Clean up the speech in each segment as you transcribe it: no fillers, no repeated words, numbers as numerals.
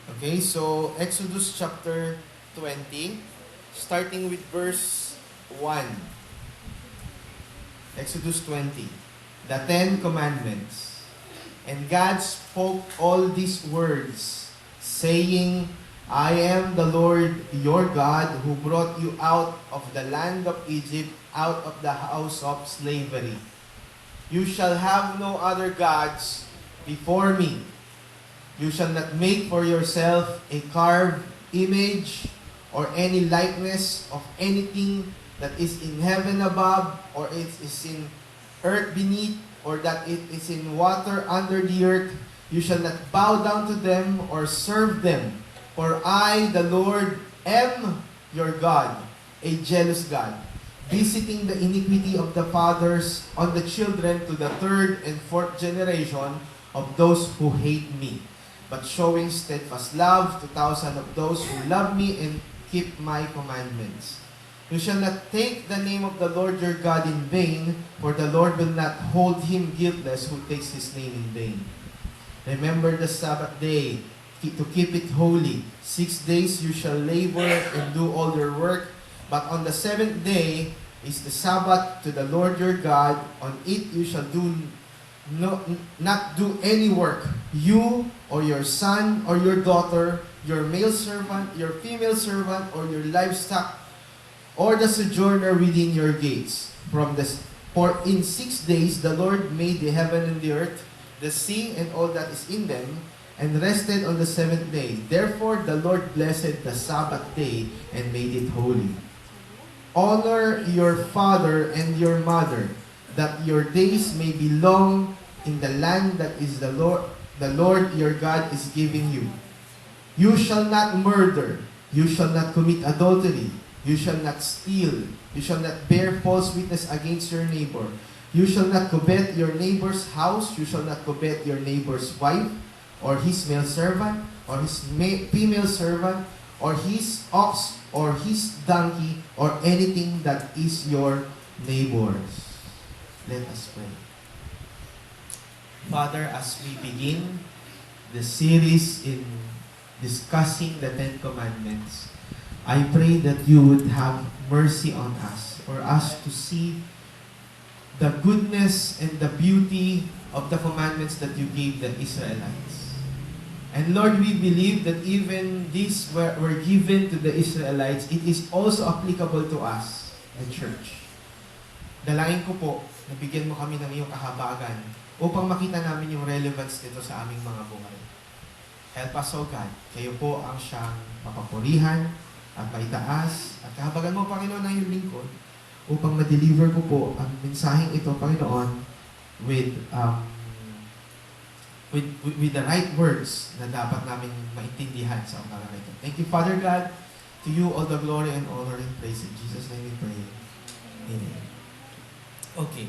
Okay, so Exodus chapter 20, starting with verse 1. Exodus 20, the Ten Commandments. And God spoke all these words, saying, I am the Lord your God who brought you out of the land of Egypt, out of the house of slavery. You shall have no other gods before me. You shall not make for yourself a carved image or any likeness of anything that is in heaven above, or it is in earth beneath, or that it is in water under the earth. You shall not bow down to them or serve them. For I, the Lord, am your God, a jealous God, visiting the iniquity of the fathers on the children to the third and fourth generation of those who hate me, but showing steadfast love to thousands of those who love me and keep my commandments. You shall not take the name of the Lord your God in vain, for the Lord will not hold him guiltless who takes his name in vain. Remember the Sabbath day to keep it holy. 6 days you shall labor and do all your work, but on the seventh day is the Sabbath to the Lord your God. On it you shall not do any work, you or your son or your daughter, your male servant, your female servant, or your livestock, or the sojourner within your gates. For in 6 days the Lord made the heaven and the earth, the sea and all that is in them, and rested on the seventh day. Therefore the Lord blessed the Sabbath day and made it holy. Honor your father and your mother, that your days may be long in the land that is the Lord your God is giving you. You shall not murder. You shall not commit adultery. You shall not steal. You shall not bear false witness against your neighbor. You shall not covet your neighbor's house. You shall not covet your neighbor's wife, or his male servant, or his female servant, or his ox, or his donkey, or anything that is your neighbor's. Let us pray. Father, as we begin the series in discussing the Ten Commandments, I pray that you would have mercy on us, for us to see the goodness and the beauty of the commandments that you gave the Israelites. And Lord, we believe that even these were given to the Israelites, it is also applicable to us, the church. Dalain ko po, nabigyan mo kami ng iyong kahabagan upang makita namin yung relevance nito sa aming mga buhay. Help us, O God. Kayo po ang siyang mapapurihan at maitaas. At kahabagan mo, Panginoon, ang iyong lingkod upang ma-deliver ko po ang mensaheng ito, Panginoon, with the right words na dapat namin maintindihan sa umaga ito. Thank you, Father God. To you all the glory and honor and praise. In Jesus' name we pray. Amen. Okay.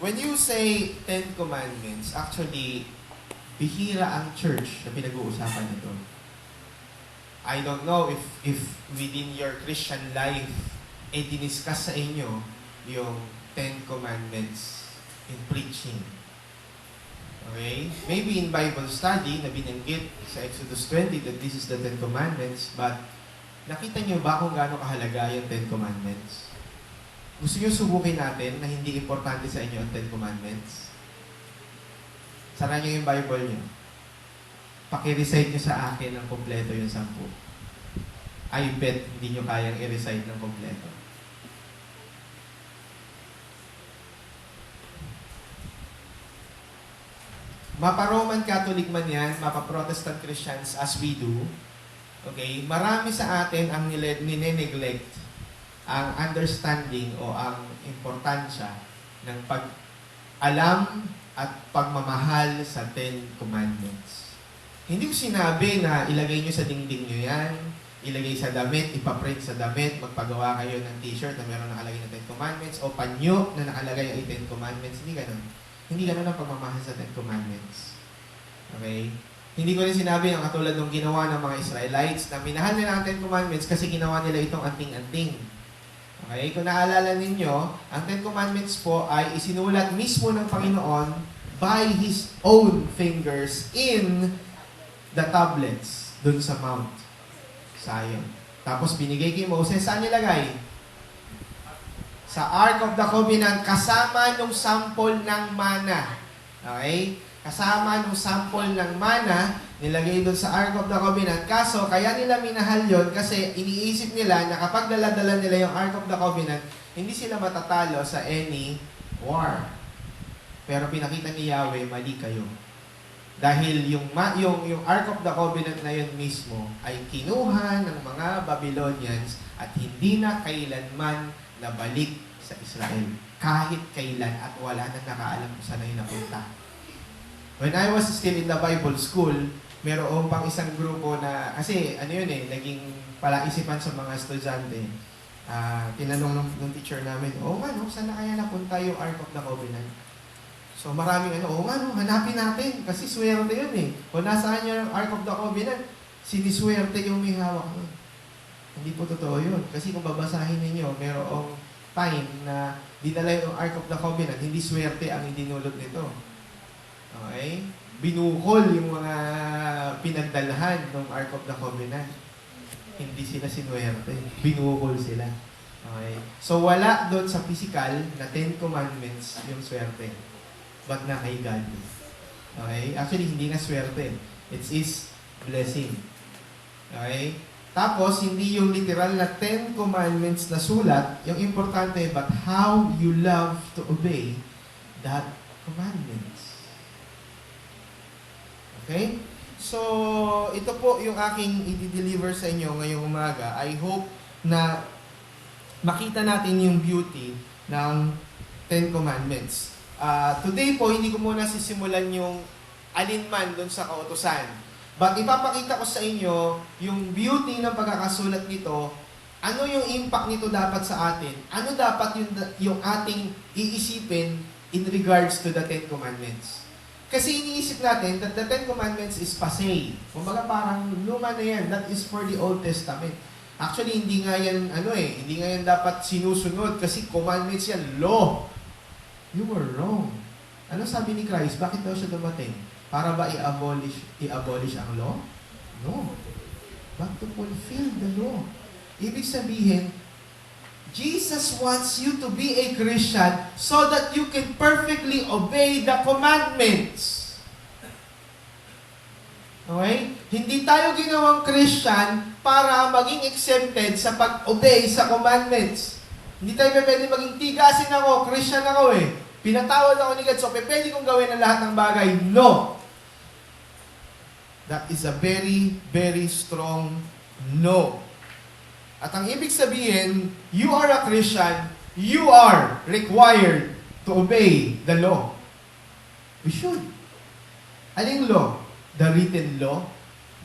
When you say Ten Commandments, actually, bihira ang church na pinag-uusapan nito. I don't know if within your Christian life, diniscuss sa inyo yung Ten Commandments in preaching. Okay? Maybe in Bible study, na binanggit sa Exodus 20 that this is the Ten Commandments, but nakita niyo ba kung gaano kahalaga yung Ten Commandments? Gusto niyo subukin natin na hindi importante sa inyo ang Ten Commandments? Sara niyo yung Bible niyo. Paki-recite niyo sa akin ng kompleto yung 10. I bet hindi niyo kayang i-recite ng kompleto. Mapa-Roman Catholic man yan, mapa-Protestant Christians as we do, okay, marami sa atin ang nine-neglect ang understanding o ang importansya ng pag-alam at pagmamahal sa Ten Commandments. Hindi ko sinabi na ilagay nyo sa dingding nyo yan, ilagay sa damit, ipaprint sa damit, magpagawa kayo ng t-shirt na meron nakalagay na Ten Commandments o panyo na nakalagay ay Ten Commandments. Hindi ganun. Hindi ganun ang pagmamahal sa Ten Commandments. Okay? Hindi ko rin sinabi ang katulad ng ginawa ng mga Israelites na minahal nila ang Ten Commandments kasi ginawa nila itong anting-anting. Okay? Kung naalala ninyo, ang Ten Commandments po ay isinulat mismo ng Panginoon by His own fingers in the tablets dun sa Mount Zion. Tapos binigay kay Moses, saan nilagay? Sa Ark of the Covenant, kasama nung sample ng mana. Okay? Kasama nung sample ng mana, nilagay doon sa Ark of the Covenant. Kaso, kaya nila minahal yon kasi iniisip nila na kapag daladala nila yung Ark of the Covenant, hindi sila matatalo sa any war. Pero pinakita ni Yahweh, mali kayo. Dahil yung Ark of the Covenant na yun mismo ay kinuha ng mga Babylonians at hindi na kailanman nabalik sa Israel. Kahit kailan at wala na nakaalam kung saan ay napunta. When I was still in the Bible school, meron pang isang grupo na, kasi naging palaisipan sa mga estudyante. Tinanong ng teacher namin, saan na kaya napunta yung Ark of the Covenant? So maraming hanapin natin, kasi swerte yun eh. Kung nasaan yung Ark of the Covenant, siniswerte yung may hawak nun. Hindi po totoo yun. Kasi kung babasahin ninyo, merong time na dinala yung Ark of the Covenant, hindi swerte ang idinulot nito. Okay? Binukol yung mga pinagdalhan ng Ark of the Covenant. Hindi sila sinwerte. Binukol sila. Okay? So wala doon sa physical na 10 Commandments yung swerte. But na kay God. Okay? Actually, hindi nga swerte. It's His blessing. Okay? Tapos, hindi yung literal na 10 Commandments na sulat, yung importante, but how you love to obey that commandments. Okay? So, ito po yung aking i-deliver sa inyo ngayong umaga. I hope na makita natin yung beauty ng 10 Commandments. Today po, hindi ko muna sisimulan yung alinman doon sa kautusan. But ipapakita ko sa inyo yung beauty ng pagkakasulat nito, ano yung impact nito dapat sa atin, ano dapat yung ating iisipin in regards to the 10 Commandments. Kasi iniisip natin that the 10 Commandments is passé. Kumbaga parang luma na yan, that is for the Old Testament. Actually, hindi nga yan, hindi nga yan dapat sinusunod kasi commandments yan, law. You were wrong. Ano sabi ni Christ? Bakit daw siya dumating? Para ba i-abolish ang law? No. But to fulfill the law. Ibig sabihin, Jesus wants you to be a Christian so that you can perfectly obey the commandments. Okay? Hindi tayo ginawang Christian para maging exempted sa pag-obey sa commandments. Hindi tayo pwede maging tigasin ako, Christian ako Pinatawad ako ni God, so pwede kong gawin ang lahat ng bagay. No! That is a very, very strong no. At ang ibig sabihin, you are a Christian, you are required to obey the law. We should. Aling law? The written law?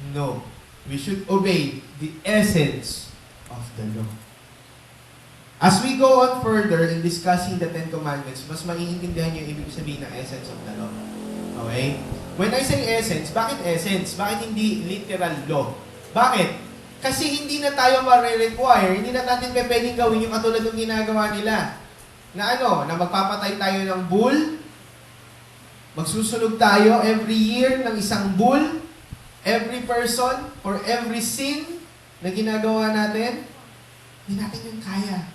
No. We should obey the essence of the law. As we go on further in discussing the 10 Commandments, mas maiintindihan niyo yung ibig sabihin ng essence of the law. Okay? When I say essence, bakit essence? Bakit hindi literal law? Bakit? Kasi hindi na tayo ma-require, hindi na natin pwedeng gawin yung katulad ng ginagawa nila. Na magpapatay tayo ng bull, magsusunog tayo every year ng isang bull, every person, for every sin na ginagawa natin, hindi natin yun kaya.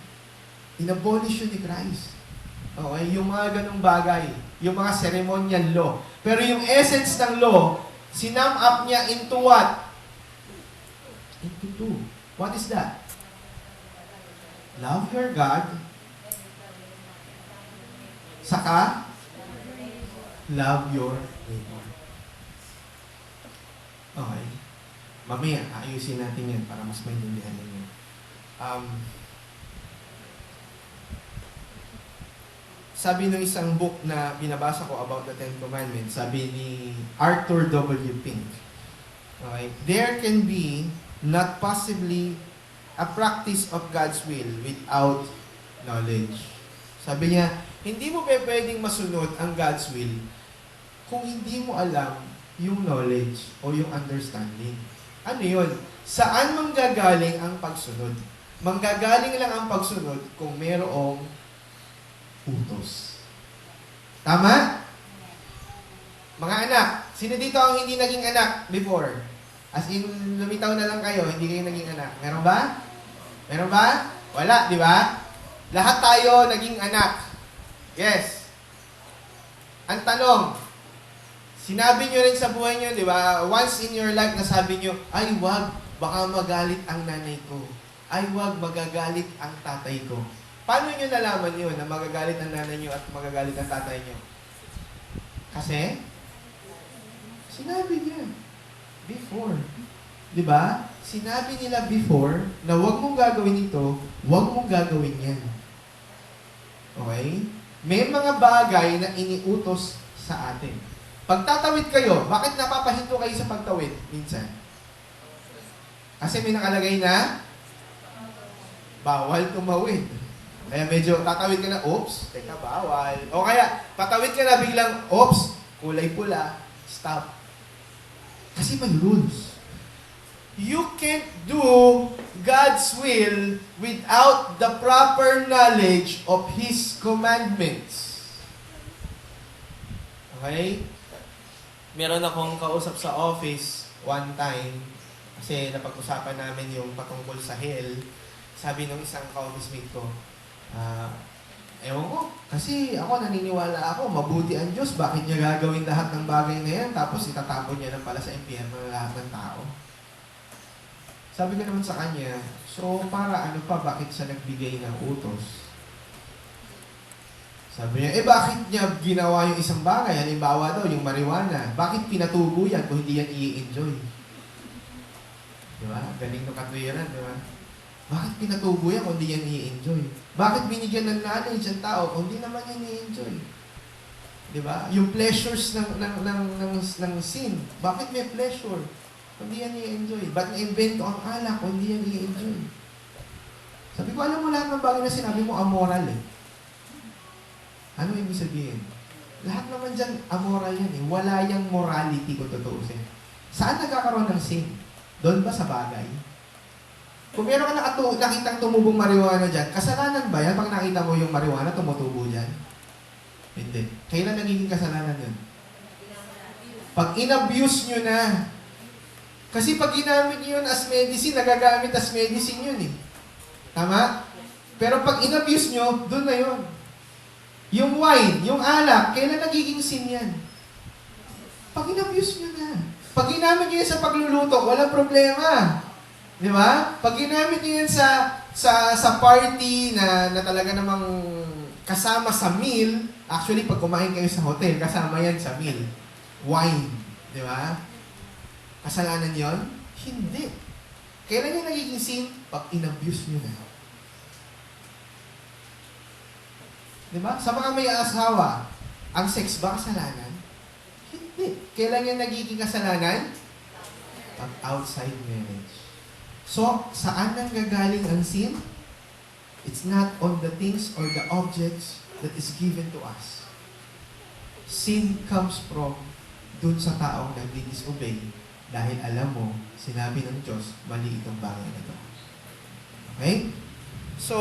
In-abolish yun ni Christ. Okay? Yung mga ganong bagay, yung mga ceremonial law. Pero yung essence ng law, sinum up niya into what? Into two. What is that? Love your God. Saka, love your neighbor. Okay. Mamaya, ayusin natin yan para mas maintindihan ninyo. Sabi ng isang book na binabasa ko about the 10 Commandments, sabi ni Arthur W. Pink, okay, there can be not possibly a practice of God's will without knowledge. Sabi niya, hindi mo pwedeng masunod ang God's will kung hindi mo alam yung knowledge o yung understanding. Ano yun? Saan manggagaling ang pagsunod? Manggagaling lang ang pagsunod kung mayroong utos. Tama? Mga anak, sino dito ang hindi naging anak before? As in, lumitaw na lang kayo, hindi kayo naging anak. Meron ba? Meron ba? Wala, di ba? Lahat tayo naging anak. Yes. Ang tanong, sinabi nyo rin sa buhay nyo, di ba? Once in your life, nasabi nyo, ay wag, baka magalit ang nanay ko. Ay wag, magagalit ang tatay ko. Paano nyo nalaman yun na magagalit ang nanay nyo at magagalit ang tatay nyo? Kasi, sinabi niya. Before. Di ba? Sinabi nila before na huwag mong gagawin ito, huwag mong gagawin yan. Okay? May mga bagay na iniutos sa atin. Pagtatawid kayo, bakit napapahinto kayo sa pagtawid minsan? Kasi may nakalagay na bawal tumawid. Kaya medyo tatawid ka na, oops, teka, bawal. O kaya, patawid ka na biglang, oops, kulay pula, stop. Kasi may rules. You can't do God's will without the proper knowledge of His commandments. Okay? Meron akong kausap sa office one time, kasi napag-usapan namin yung patungkol sa hell. Sabi nung isang ka-office mate ko, ewan ko, kasi ako naniniwala ako, mabuti ang Diyos, bakit niya gagawin lahat ng bagay na yan, tapos itatapon niya lang pala sa impyerno ng lahat ng tao? Sabi ko naman sa kanya, so para ano pa, bakit siya nagbigay ng utos? Sabi niya, bakit niya ginawa yung isang bagay? Halimbawa daw, yung marijuana. Bakit pinatubo yan kung hindi yan i-enjoy? Di ba? Galing ng katwiran, di ba? Bakit pinatubo yan kung hindi yan i-enjoy? Bakit binigyan ng knowledge ang tao kung hindi naman yan i-enjoy? Di ba? Yung pleasures ng sin. Bakit may pleasure? Kung hindi yan i-enjoy. Ba't na-invento ang alak kung hindi yan i-enjoy? Sabi ko, alam mo lahat ng bagay na sinabi mo, amoral eh. Ano ibig sabihin? Lahat naman dyan, amoral yan eh. Wala yung morality kung tutuusin. Saan nagkakaroon ng sin? Doon ba sa bagay? Kung meron ka nakitang tumubong marijuana dyan, kasalanan ba yan pag nakita mo yung marijuana tumutubo dyan? Hindi. Kailan nagiging kasalanan yun? Pag in-abuse nyo na. Kasi pag ginamit nyo yun as medicine, nagagamit as medicine yun eh. Tama? Pero pag in-abuse nyo, doon na yun. Yung wine, yung alak, kailan nagiging sin yan? Pag in-abuse nyo na. Pag ginamit nyo yan sa pagluluto, walang problema. Di ba? Pag ginamit nyo yan sa party na talaga namang kasama sa meal, actually, pag kumain kayo sa hotel, kasama yan sa meal. Wine. Di ba? Kasalanan yon? Hindi. Kailan yung nagiging sin? Pag in-abuse nyo na. Di ba? Sa mga may asawa, ang sex ba kasalanan? Hindi. Kailan yung nagiging kasalanan? Pag outside marriage. So, saan nang gagaling ang sin? It's not on the things or the objects that is given to us. Sin comes from dun sa taong nagdi-disobey dahil alam mo, sinabi ng Diyos, mali itong bagay na ito. Okay? So,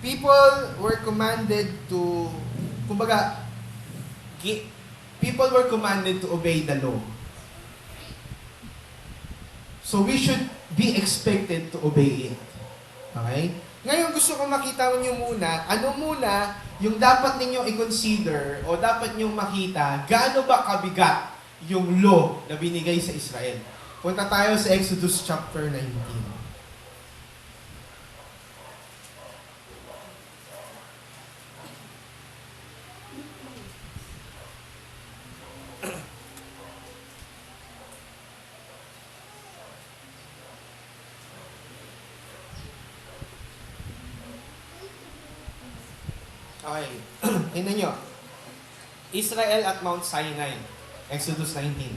people were commanded to, kumbaga, people were commanded to obey the law. So we should be expected to obey it. Okay? Ngayon gusto ko makita niyo muna, ano muna yung dapat ninyo i-consider o dapat niyo makita gaano ba kabigat yung law na binigay sa Israel. Punta tayo sa Exodus chapter 19. Okay. Tingnan nyo. Israel at Mount Sinai. Exodus 19.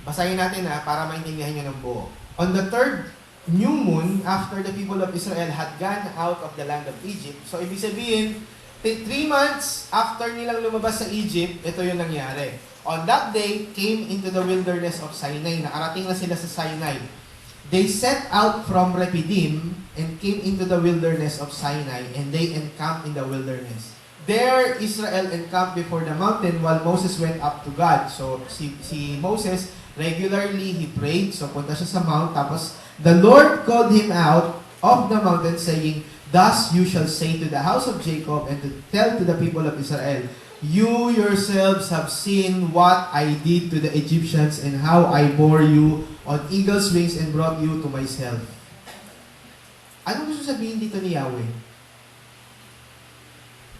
Basahin natin para maintindihan nyo ng buo. On the third new moon, after the people of Israel had gone out of the land of Egypt, so ibig sabihin, 3 months after nilang lumabas sa Egypt, ito yung nangyari. On that day, came into the wilderness of Sinai. Nakarating na sila sa Sinai. They set out from Rephidim and came into the wilderness of Sinai, and they encamped in the wilderness. There, Israel encamped before the mountain while Moses went up to God. So, si Moses, regularly, he prayed. So, punta siya sa mount. Tapos, the Lord called him out of the mountain saying, "Thus you shall say to the house of Jacob and to tell to the people of Israel, you yourselves have seen what I did to the Egyptians and how I bore you on eagle's wings and brought you to myself." Ano gusto sabihin dito ni Yahweh?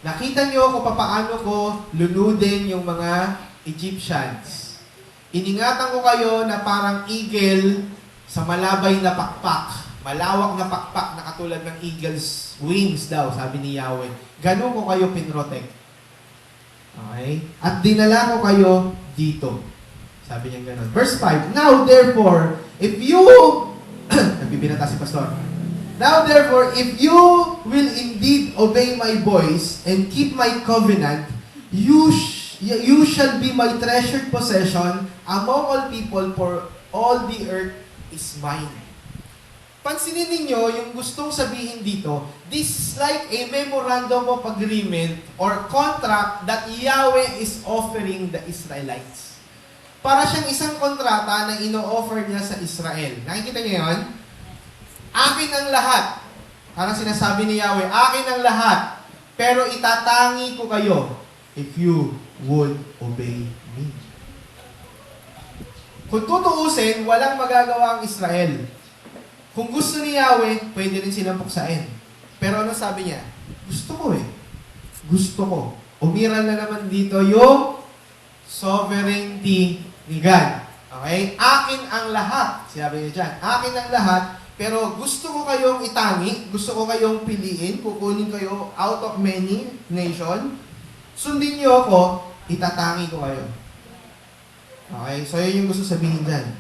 Nakita niyo kung paano ko lunudin yung mga Egyptians. Iningatan ko kayo na parang eagle sa malabay na pakpak. Malawak na pakpak na katulad ng eagle's wings daw, sabi ni Yahweh. Ganun ko kayo pinrotect. Okay? At dinala ko kayo dito. Sabi niya ganun. Verse 5, "Now therefore, if you..." Nagbibinata si Pastor. "Now therefore, if you will indeed obey my voice and keep my covenant, you shall be my treasured possession among all people, for all the earth is mine." Pansinin ninyo yung gustong sabihin dito, this is like a memorandum of agreement or contract that Yahweh is offering the Israelites. Para siyang isang kontrata na ino-offer niya sa Israel. Nakikita niyo yun? Akin ang lahat. Parang sinasabi ni Yahweh, akin ang lahat. Pero itatangi ko kayo if you would obey me. Kung tutuusin, walang magagawa ang Israel. Kung gusto ni Yahweh, pwede rin silang puksain. Pero ano sabi niya? Gusto ko eh. Gusto ko. Umiral na naman dito yung sovereignty ni God. Okay? Akin ang lahat. Sabi niya dyan. Akin ang lahat. Pero gusto ko kayong itangi. Gusto ko kayong piliin. Kukunin kayo out of many nation. Sundin niyo ako. Itatangi ko kayo. Okay? So yun yung gusto sabihin dyan.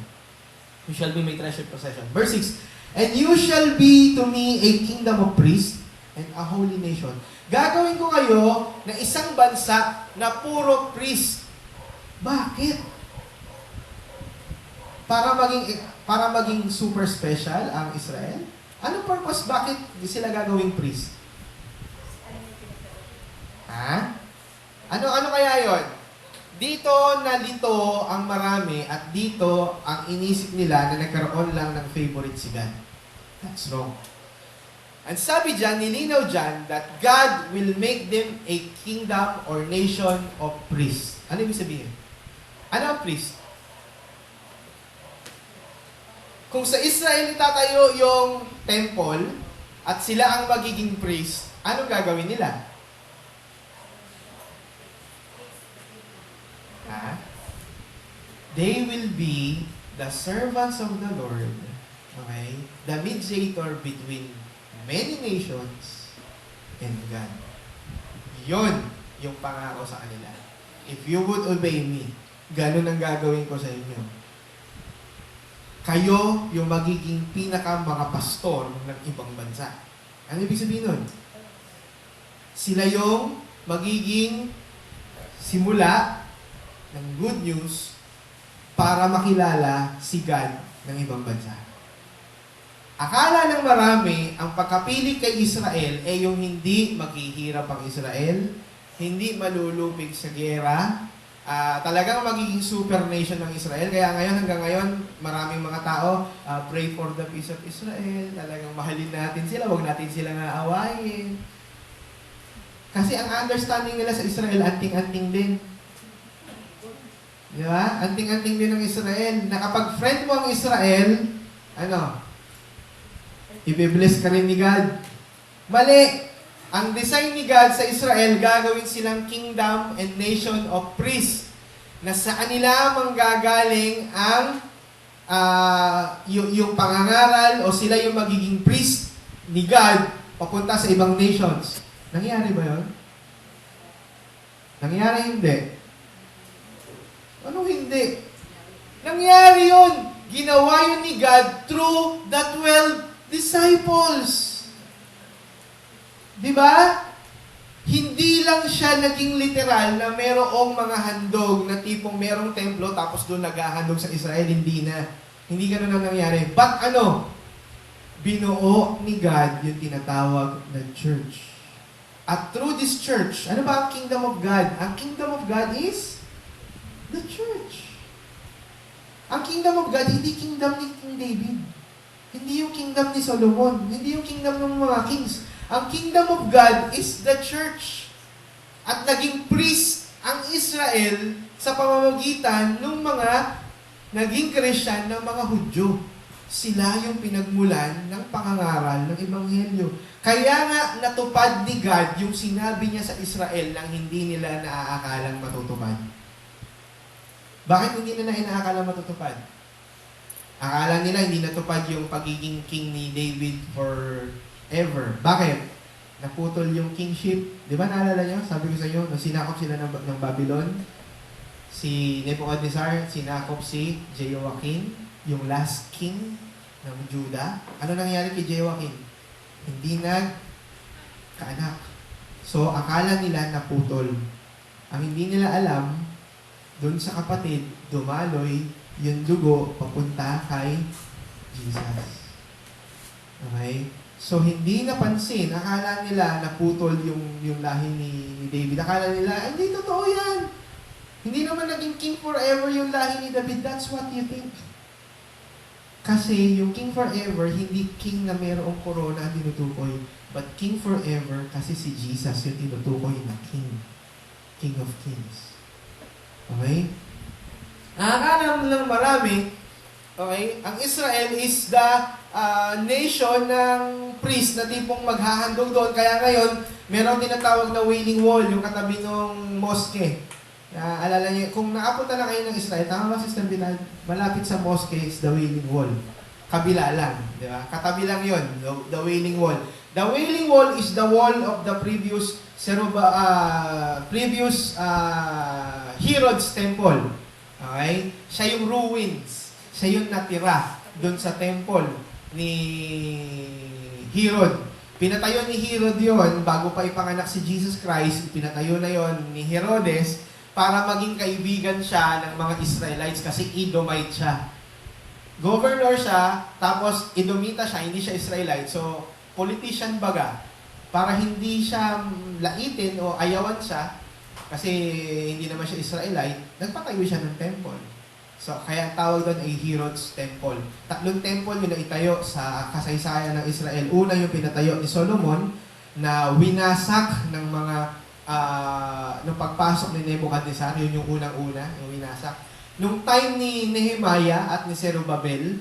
You shall be my treasured possession. Verse 6. "And you shall be to me a kingdom of priests and a holy nation." Gagawin ko kayo na isang bansa na puro priest. Bakit? Para maging super special ang Israel? Anong purpose? Bakit sila gagawing priest? Ha? Ano kaya yon? Dito nalito ang marami at dito ang inisip nila na nagkaroon lang ng favorite si God. That's wrong. And sabi dyan, nilinaw dyan, that God will make them a kingdom or nation of priests. Ano ibig sabihin? Ano ang priest? Kung sa Israel itatayo yung temple at sila ang magiging priest, anong gagawin nila? They will be the servants of the Lord, okay? The mediator between many nations and God. Yun yung pangako sa kanila. If you would obey me, ganun ang gagawin ko sa inyo. Kayo yung magiging pinaka mga pastor ng ibang bansa. Ano ibig sabihin nun? Sila yung magiging simula ng good news para makilala si God ng ibang bansa. Akala ng marami, ang pagkapili kay Israel ay yung hindi maghihirap ang Israel, hindi malulupig sa gera, talagang magiging super nation ng Israel. Kaya ngayon, hanggang ngayon, maraming mga tao, pray for the peace of Israel, talagang mahalin natin sila, huwag natin sila nga awayin. Kasi ang understanding nila sa Israel, anting-anting din. Di ba? Anting-anting din ng Israel. Na kapag friend mo ang Israel, i-bless ka rin ni God. Mali! Ang design ni God sa Israel, gagawin silang kingdom and nation of priests na sa kanila manggagaling ang yung pangangaral o sila yung magiging priest ni God papunta sa ibang nations. Nangyari ba yun? Nangyari hindi. Anong hindi? Nangyari yun. Ginawa yun ni God through the 12 disciples. Diba? Hindi lang siya naging literal na merong mga handog na tipong merong templo tapos doon naghahandog sa Israel. Hindi na. Hindi ganun ang nangyari. But binuo ni God yung tinatawag na church. At through this church, ano ba ang kingdom of God? Ang kingdom of God is the church. Ang kingdom of God, hindi kingdom ni King David. Hindi yung kingdom ni Solomon. Hindi yung kingdom ng mga kings. Ang kingdom of God is the church. At naging priest ang Israel sa pamamagitan ng mga naging Christian ng mga Hudyo. Sila yung pinagmulan ng pangangaral ng Ebanghelyo. Kaya nga natupad ni God yung sinabi niya sa Israel nang hindi nila naaakalang matutupad. Bakit hindi nila inaakalang matutupad? Akala nila hindi natupad yung pagiging king ni David forever. Bakit? Naputol yung kingship. Di ba naalala nyo? Sabi ko sa inyo, nung sinakop sila ng Babylon, si Nebuchadnezzar, sinakop si Jehoiakim, yung last king ng Judah. Ano nangyari kay Jehoiakim? Hindi nagkaanak. So, akala nila naputol. Ang hindi nila alam, doon sa kapatid, dumaloy yung dugo papunta kay Jesus. Okay? So, hindi napansin. Akala nila naputol yung lahi ni David. Akala nila, hindi totoo yan. Hindi naman naging king forever yung lahi ni David. That's what you think. Kasi yung king forever, hindi king na mayroong corona ang tinutukoy. But king forever, kasi si Jesus yung tinutukoy na king. King of kings. Okay? Nakakaalam ng marami, okay, ang Israel is the nation ng priest na tipong maghahandog doon. Kaya ngayon, meron tinatawag na Wailing Wall, yung katabi ng mosque. Alala niyo, kung nakapunta na kayo ng Israel, tama ba, Sister Bilal? Malapit sa mosque is the Wailing Wall. Kabila lang, di ba? Katabi lang yun, the Wailing Wall. The Wailing Wall is the wall of the previous Herod's temple. Okay? Siya yung ruins. Siya yung natira doon sa temple ni Herod. Pinatayo ni Herod yon bago pa ipanganak si Jesus Christ. Pinatayo na yon ni Herodes para maging kaibigan siya ng mga Israelites kasi Edomite siya. Governor siya, tapos Edomita siya, hindi siya Israelite. So, politician baga. Para hindi siya laitin o ayawan siya, kasi hindi naman siya Israelite, nagpatayo siya ng temple. So, kaya tawag doon ay Herod's Temple. 3 temple yung naitayo sa kasaysayan ng Israel. Una yung pinatayo ni Solomon na winasak ng mga nung pagpasok ni Nebuchadnezzar, yun yung unang-una, yung winasak. Nung time ni Nehemiah at ni Zerubbabel,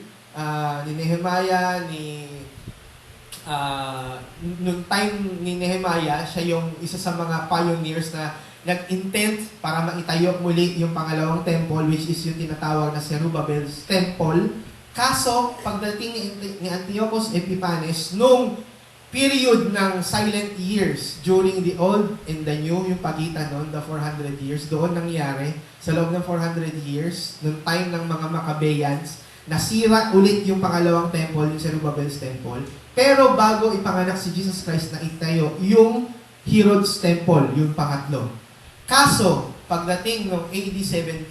nung time ni Nehemiah, siya yung isa sa mga pioneers na nag-intent para maitayo muli yung pangalawang temple, which is yung tinatawag na Zerubbabel's temple. Kaso, pagdating ni Antiochus Epiphanes, nung period ng silent years during the Old and the New, yung pagitan noon, the 400 years, doon nangyari, sa loob ng 400 years, nung time ng mga Maccabeans, nasira ulit yung pangalawang temple, yung Zerubbabel's temple. Pero bago ipanganak si Jesus Christ na itayo, yung Herod's temple, yung pangatlo. Kaso, pagdating ng AD 70,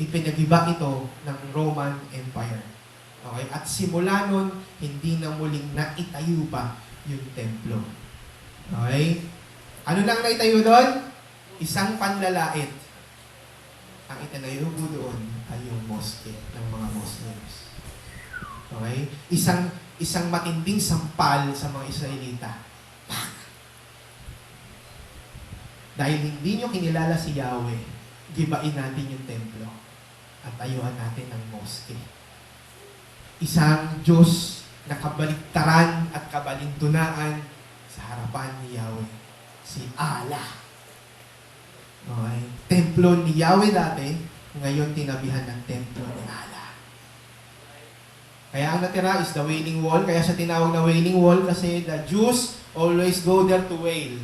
ipinagiba ito ng Roman Empire. Okay? At simula nun, hindi na muling naitayo pa yung templo. Okay? Ano lang naitayo doon? Isang panlalait. Ang itinayo po doon ay yung mosque ng mga Muslims. Okay? Isang matinding sampal sa mga Israelita. Pak! Dahil hindi nyo kinilala si Yahweh, gibain natin yung templo at tayuan natin ang mosque. Isang Diyos na kabaliktaran at kabalintunaan sa harapan ni Yahweh. Si Allah. Okay? Templo ni Yahweh dati, ngayon tinabihan ng templo ni Allah. Kaya ang natira is the Wailing Wall. Kaya siya tinawag na Wailing Wall kasi the Jews always go there to wail.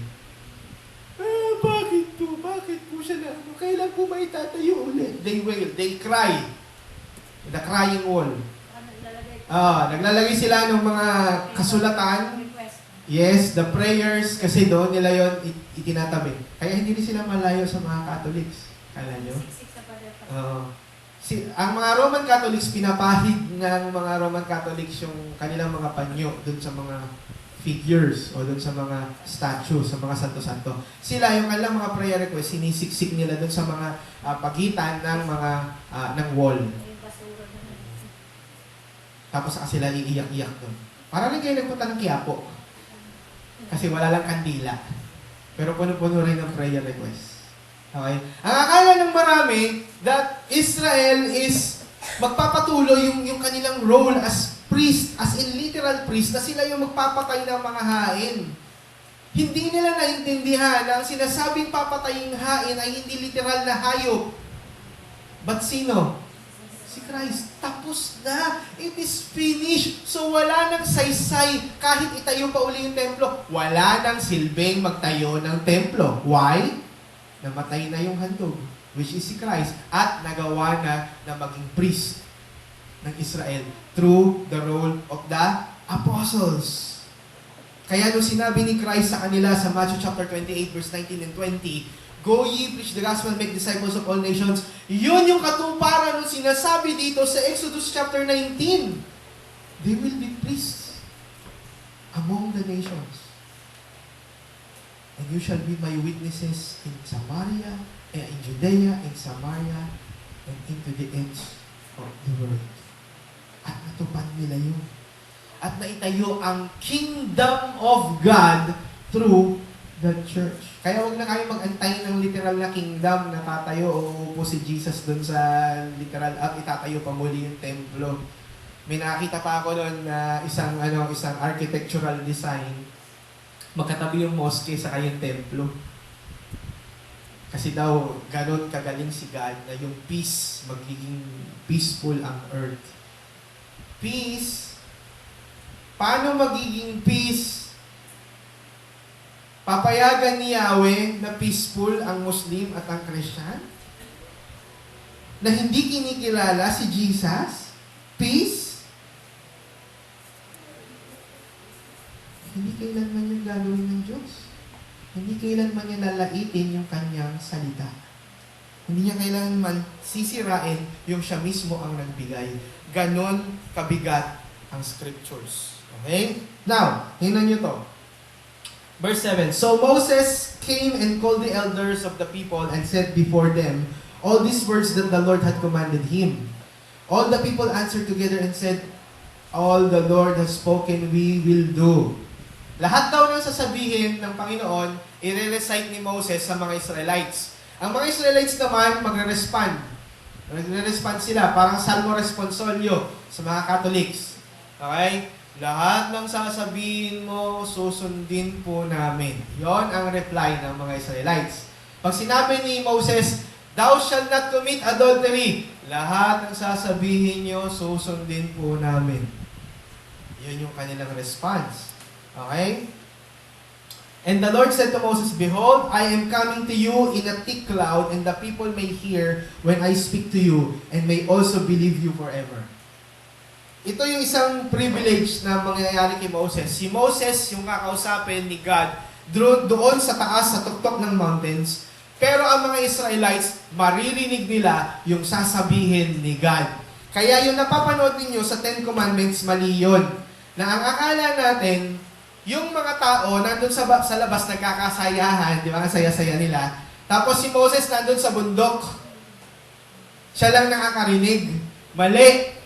Bakit po? Bakit po siya na ano? Kailan po ba itatayo ulit? They wail. They cry. The crying wall. Naglalagay sila ng mga kasulatan. Yes, the prayers, kasi doon nila yon itinatabi. Kaya hindi rin sila malayo sa mga Catholics. Kala nyo? Ang mga Roman Catholics, pinapahid ng mga Roman Catholics yung kanilang mga panyo doon sa mga figures o doon sa mga statue, sa mga santo-santo. Sila, yung kanilang mga prayer request, sinisiksik nila doon sa mga pagitan ng mga ng wall. Tapos saka sila iiyak-iyak doon. Para rin kayo nagpunta ng Quiapo. Kasi wala lang kandila. Pero puno-puno rin ng prayer request. Okay? Ang akala ng marami that Israel is magpapatuloy yung kanilang role as priest, as in literal priest, na sila yung magpapatay ng mga hain. Hindi nila naintindihan na ang sinasabing papataying hain ay hindi literal na hayop. But sino? Si Christ. Tapos na. It is finished. So wala nang saysay kahit itayo pa uli yung templo. Wala nang silbing magtayo ng templo. Why? Namatay na yung handog, which is si Christ, at nagawa na maging priest ng Israel through the role of the apostles. Kaya nung sinabi ni Christ sa kanila sa Matthew chapter 28 verse 19 and 20, "Go ye, preach the gospel, make disciples of all nations." Yun yung katuparan nung sinasabi dito sa Exodus chapter 19. They will be priests among the nations. "And you shall be my witnesses in Samaria, in Judea, in Samaria, and into the ends of the world." At natupad nila yun. At naitayo ang kingdom of God through the church. Kaya huwag na kayo mag-antay ng literal na kingdom na tatayo o uupo si Jesus doon sa literal at itatayo pa muli yung templo. May nakita pa ako doon na isang architectural design. Magkatabi yung mosque sa kayong templo. Kasi daw, ganun kagaling si God na yung peace, magiging peaceful ang earth. Peace? Paano magiging peace? Papayagan ni Yahweh na peaceful ang Muslim at ang Christian? Na hindi kinikilala si Jesus? Peace? Hindi kailanman yung gagawin ng Diyos. Hindi kailanman niya lalaitin yung kanyang salita. Hindi niya kailanman sisirain yung siya mismo ang nagbigay. Ganon kabigat ang scriptures. Okay? Now, tingnan nyo to. Verse 7, "So Moses came and called the elders of the people and said before them all these words that the Lord had commanded him. All the people answered together and said, all the Lord has spoken, we will do." Lahat daw ng sasabihin ng Panginoon, i-recite ni Moses sa mga Israelites. Ang mga Israelites naman, magre-respond. Magre-respond sila, parang salmo responsolyo sa mga Catholics. Okay? Lahat ng sasabihin mo, susundin po namin. Yon ang reply ng mga Israelites. Pag sinabi ni Moses, "Thou shalt not commit adultery," lahat ng sasabihin nyo, susundin po namin. Yun yung kanilang response. Okay? "And the Lord said to Moses, Behold, I am coming to you in a thick cloud, and the people may hear when I speak to you, and may also believe you forever." Ito yung isang privilege na mangyayari kay Moses. Si Moses yung kakausapin ni God doon sa taas, sa tuktok ng mountains. Pero ang mga Israelites, maririnig nila yung sasabihin ni God. Kaya yung napapanood ninyo sa Ten Commandments, mali yun. Na ang akala natin, yung mga tao nandun sa labas nagkakasayahan, di ba? Ang saya-saya nila. Tapos si Moses nandun sa bundok. Siya lang nakakarinig. Mali.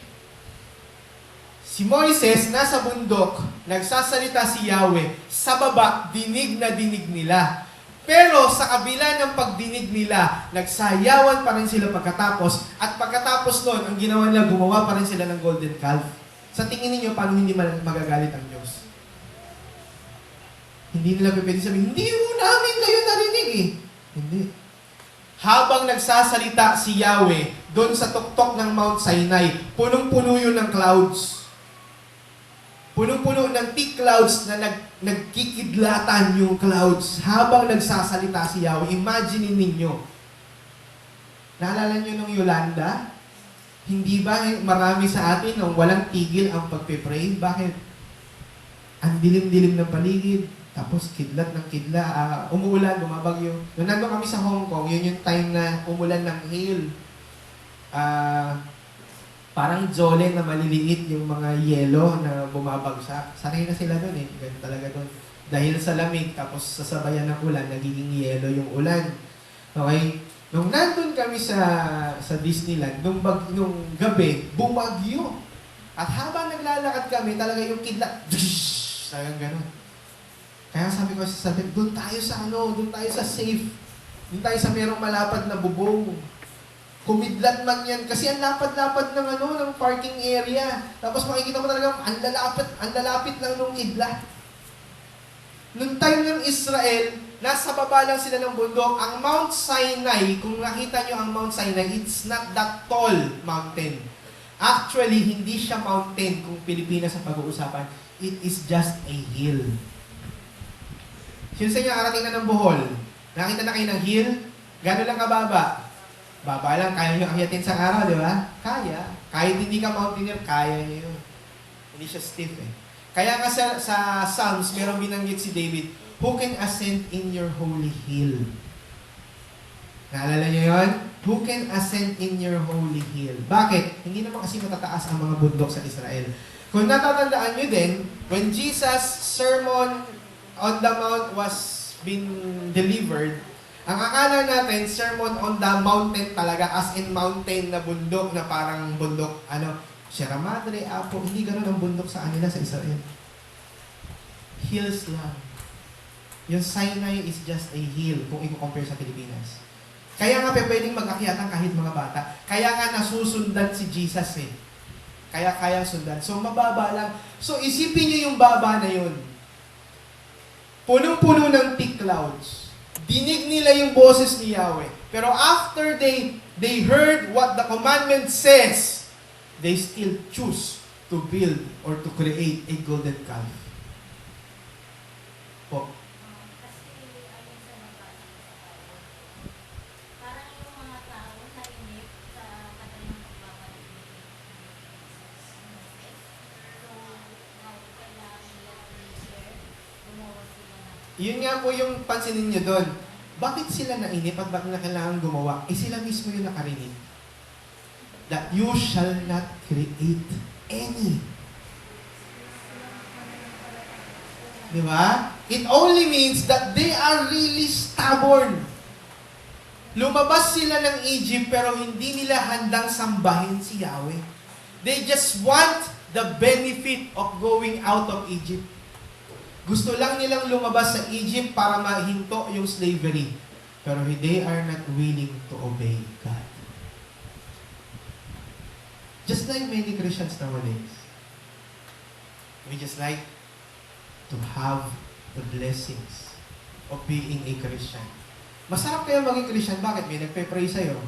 Si Moises nasa bundok, nagsasalita si Yahweh. Sa baba, dinig na dinig nila. Pero sa kabila ng pagdinig nila, nagsayawan pa rin sila pagkatapos. At pagkatapos nun, ang ginawa nila, gumawa pa rin sila ng golden calf. Sa tingin niyo, paano hindi magagalit ang Diyos? Hindi nila pwede sabihin, "Hindi mo namin kayo narinig eh." Hindi. Habang nagsasalita si Yahweh, doon sa tuktok ng Mount Sinai, punong-puno yun ng clouds. Punong-puno ng thick clouds na nagkikidlatan yung clouds habang nagsasalita si Yahweh. Imagine ninyo. Naalala nyo nung Yolanda? Hindi ba marami sa atin nung walang tigil ang pagpe-pray? Bakit? Ang dilim-dilim ng paligid. Tapos kidlat ng kidla, umuulan, bumabagyo. Nung nandun kami sa Hong Kong, yun yung time na umulan ng hail. Parang jole na maliliit yung mga yelo na bumabagsak. Sanay na sila doon eh. Ganun talaga doon. Dahil sa lamig, tapos sasabayan ng ulan, nagiging yelo yung ulan. Okay? Nung nandun kami sa Disneyland, nung gabi, bumagyo. At habang naglalakad kami, talaga yung kidlat, talagang gano'n. Kaya sabi ko sa sabi, doon tayo sa safe. Doon tayo sa merong malapad na bubong. Kumidlat man yan, kasi ang lapad-lapad ng parking area. Tapos makikita mo talaga, ang lalapit lang nung kidlat. Nung time ng Israel, nasa baba lang sila ng bundok. Ang Mount Sinai, kung nakita nyo ang Mount Sinai, it's not that tall mountain. Actually, hindi siya mountain kung Pilipinas ang pag-uusapan. It is just a hill. Sino sa inyo arating na ng Bohol? Nakita na kayo ng hill? Gano'n lang kababa? Baba lang, kaya nyo akyatin sa araw, di ba? Kaya. Kahit hindi ka mountaineer, kaya nyo yun. Hindi siya stiff eh. Kaya nga sa Psalms, merong binanggit si David, who can ascend in your holy hill? Naalala niyo yun? Who can ascend in your holy hill? Bakit? Hindi naman kasi matataas ang mga bundok sa Israel. Kung natatandaan nyo din, when Jesus' sermon on the mount was being delivered, ang akala natin, sermon on the mountain talaga, as in mountain na bundok, na parang bundok, Sierra Madre, Apo, hindi ganun ang bundok sa kanila sa Israel. Hills lang. Yung Sinai is just a hill kung i-compare sa Pilipinas. Kaya nga pwedeng mag-akyatan kahit mga bata. Kaya nga nasusundan si Jesus eh. Kaya sundan. So mababa lang. So isipin nyo yung baba na yun. Punong-puno ng thick clouds. Dinig nila yung boses ni Yahweh. Pero after they heard what the commandment says, they still choose to build or to create a golden calf. Po. Kasi ayun sa nabasa ko, parang yung mga tao nainip sa kanilang pagbabalik ni Jesus. So, kailangan nila i-share, gumawa sila ng Yun nga po yung pansinin nyo doon. Bakit sila nainip at bakit na kailangan gumawa? Sila mismo yung nakarinig. That you shall not create any. Di ba? It only means that they are really stubborn. Lumabas sila ng Egypt pero hindi nila handang sambahin si Yahweh. They just want the benefit of going out of Egypt. Gusto lang nilang lumabas sa Egypt para mahinto yung slavery. Pero they are not willing to obey God. Just like many Christians nowadays, we just like to have the blessings of being a Christian. Masarap kayo maging Christian. Bakit? May nagpe-pray sa'yo.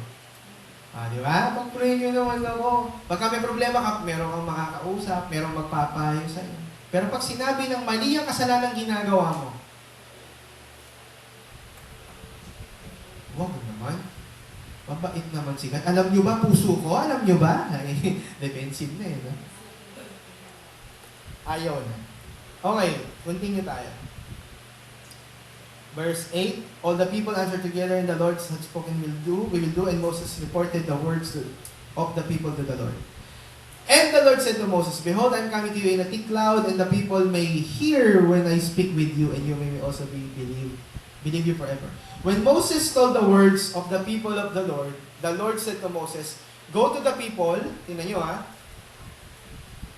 Di ba? Pag-pray nyo naman ako. Pagka may problema ka, meron kang makakausap, meron magpapayo sa'yo. Pero pag sinabi ng mali ang kasalanan ginagawa mo, wag naman. Mabait naman si God. Alam nyo ba, puso ko? Alam nyo ba? Defensive na no? Ayaw na. Okay, continue tayo. Verse 8, all the people answered together, and the Lord had spoken, we will do, and Moses reported the words of the people to the Lord. And the Lord said to Moses, behold, I am coming to you in a thick cloud, and the people may hear when I speak with you, and you may also believe you forever. When Moses told the words of the people of the Lord said to Moses, go to the people, tingnan nyo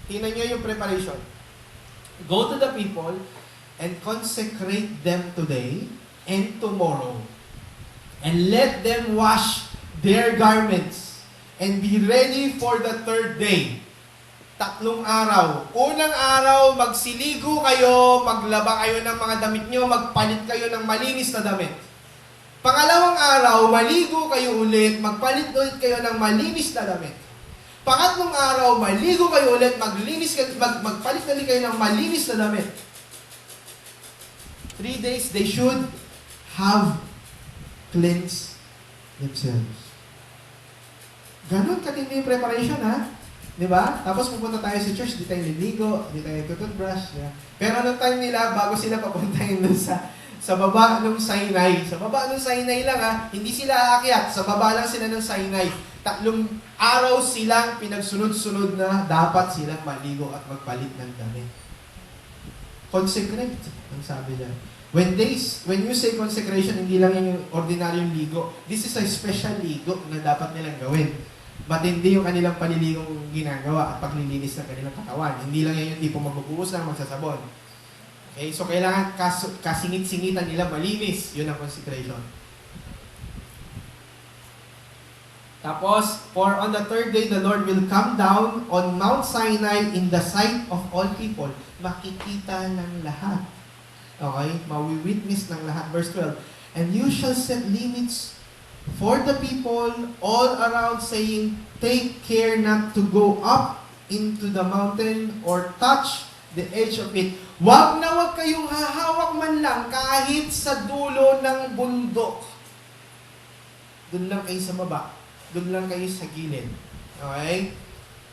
tingnan nyo yung preparation. Go to the people and consecrate them today and tomorrow. And let them wash their garments and be ready for the third day. 3 araw. Unang araw, magsiligo kayo, maglaba kayo ng mga damit nyo, magpalit kayo ng malinis na damit. Pangalawang araw, maligo kayo ulit, magpalit ulit kayo ng malinis na damit. Pangatlong araw, maligo kayo ulit, magpalit ulit kayo ng malinis na damit. 3 days, they should have cleansed themselves. Ganon katindi yung preparation, ha? Di ba? Tapos pupunta tayo sa church, di tayo liligo, di tayo tututbrush. Yeah. Pero anong time nila, bago sila papuntahin dun sa Sa baba ng Sinai. Sa baba ng Sinai lang ha. Hindi sila aakyat. Sa baba lang sila ng Sinai. 3 araw silang pinagsunod-sunod na dapat silang maligo at magpalit ng damit. Consecrate, ang sabi niya. When you say consecration, hindi lang yung ordinaryong ligo. This is a special ligo na dapat nilang gawin. Matindi yung kanilang paniligong ginagawa at paglilinis ng kanilang katawan. Hindi lang yan yung tipo magbubuhos lang, magsasabon. Okay? So, kailangan kasingit-singitan nila malinis. Yun ang consecration. Tapos, for on the 3rd day, the Lord will come down on Mount Sinai in the sight of all people. Makikita ng lahat. Okay? Mawi-witness ng lahat. Verse 12. And you shall set limits for the people all around, saying, take care not to go up into the mountain or touch the edge of it. Wag na wag kayong hahawak man lang kahit sa dulo ng bundok. Doon lang kayo sa baba. Doon lang kayo sa gilid. Okay?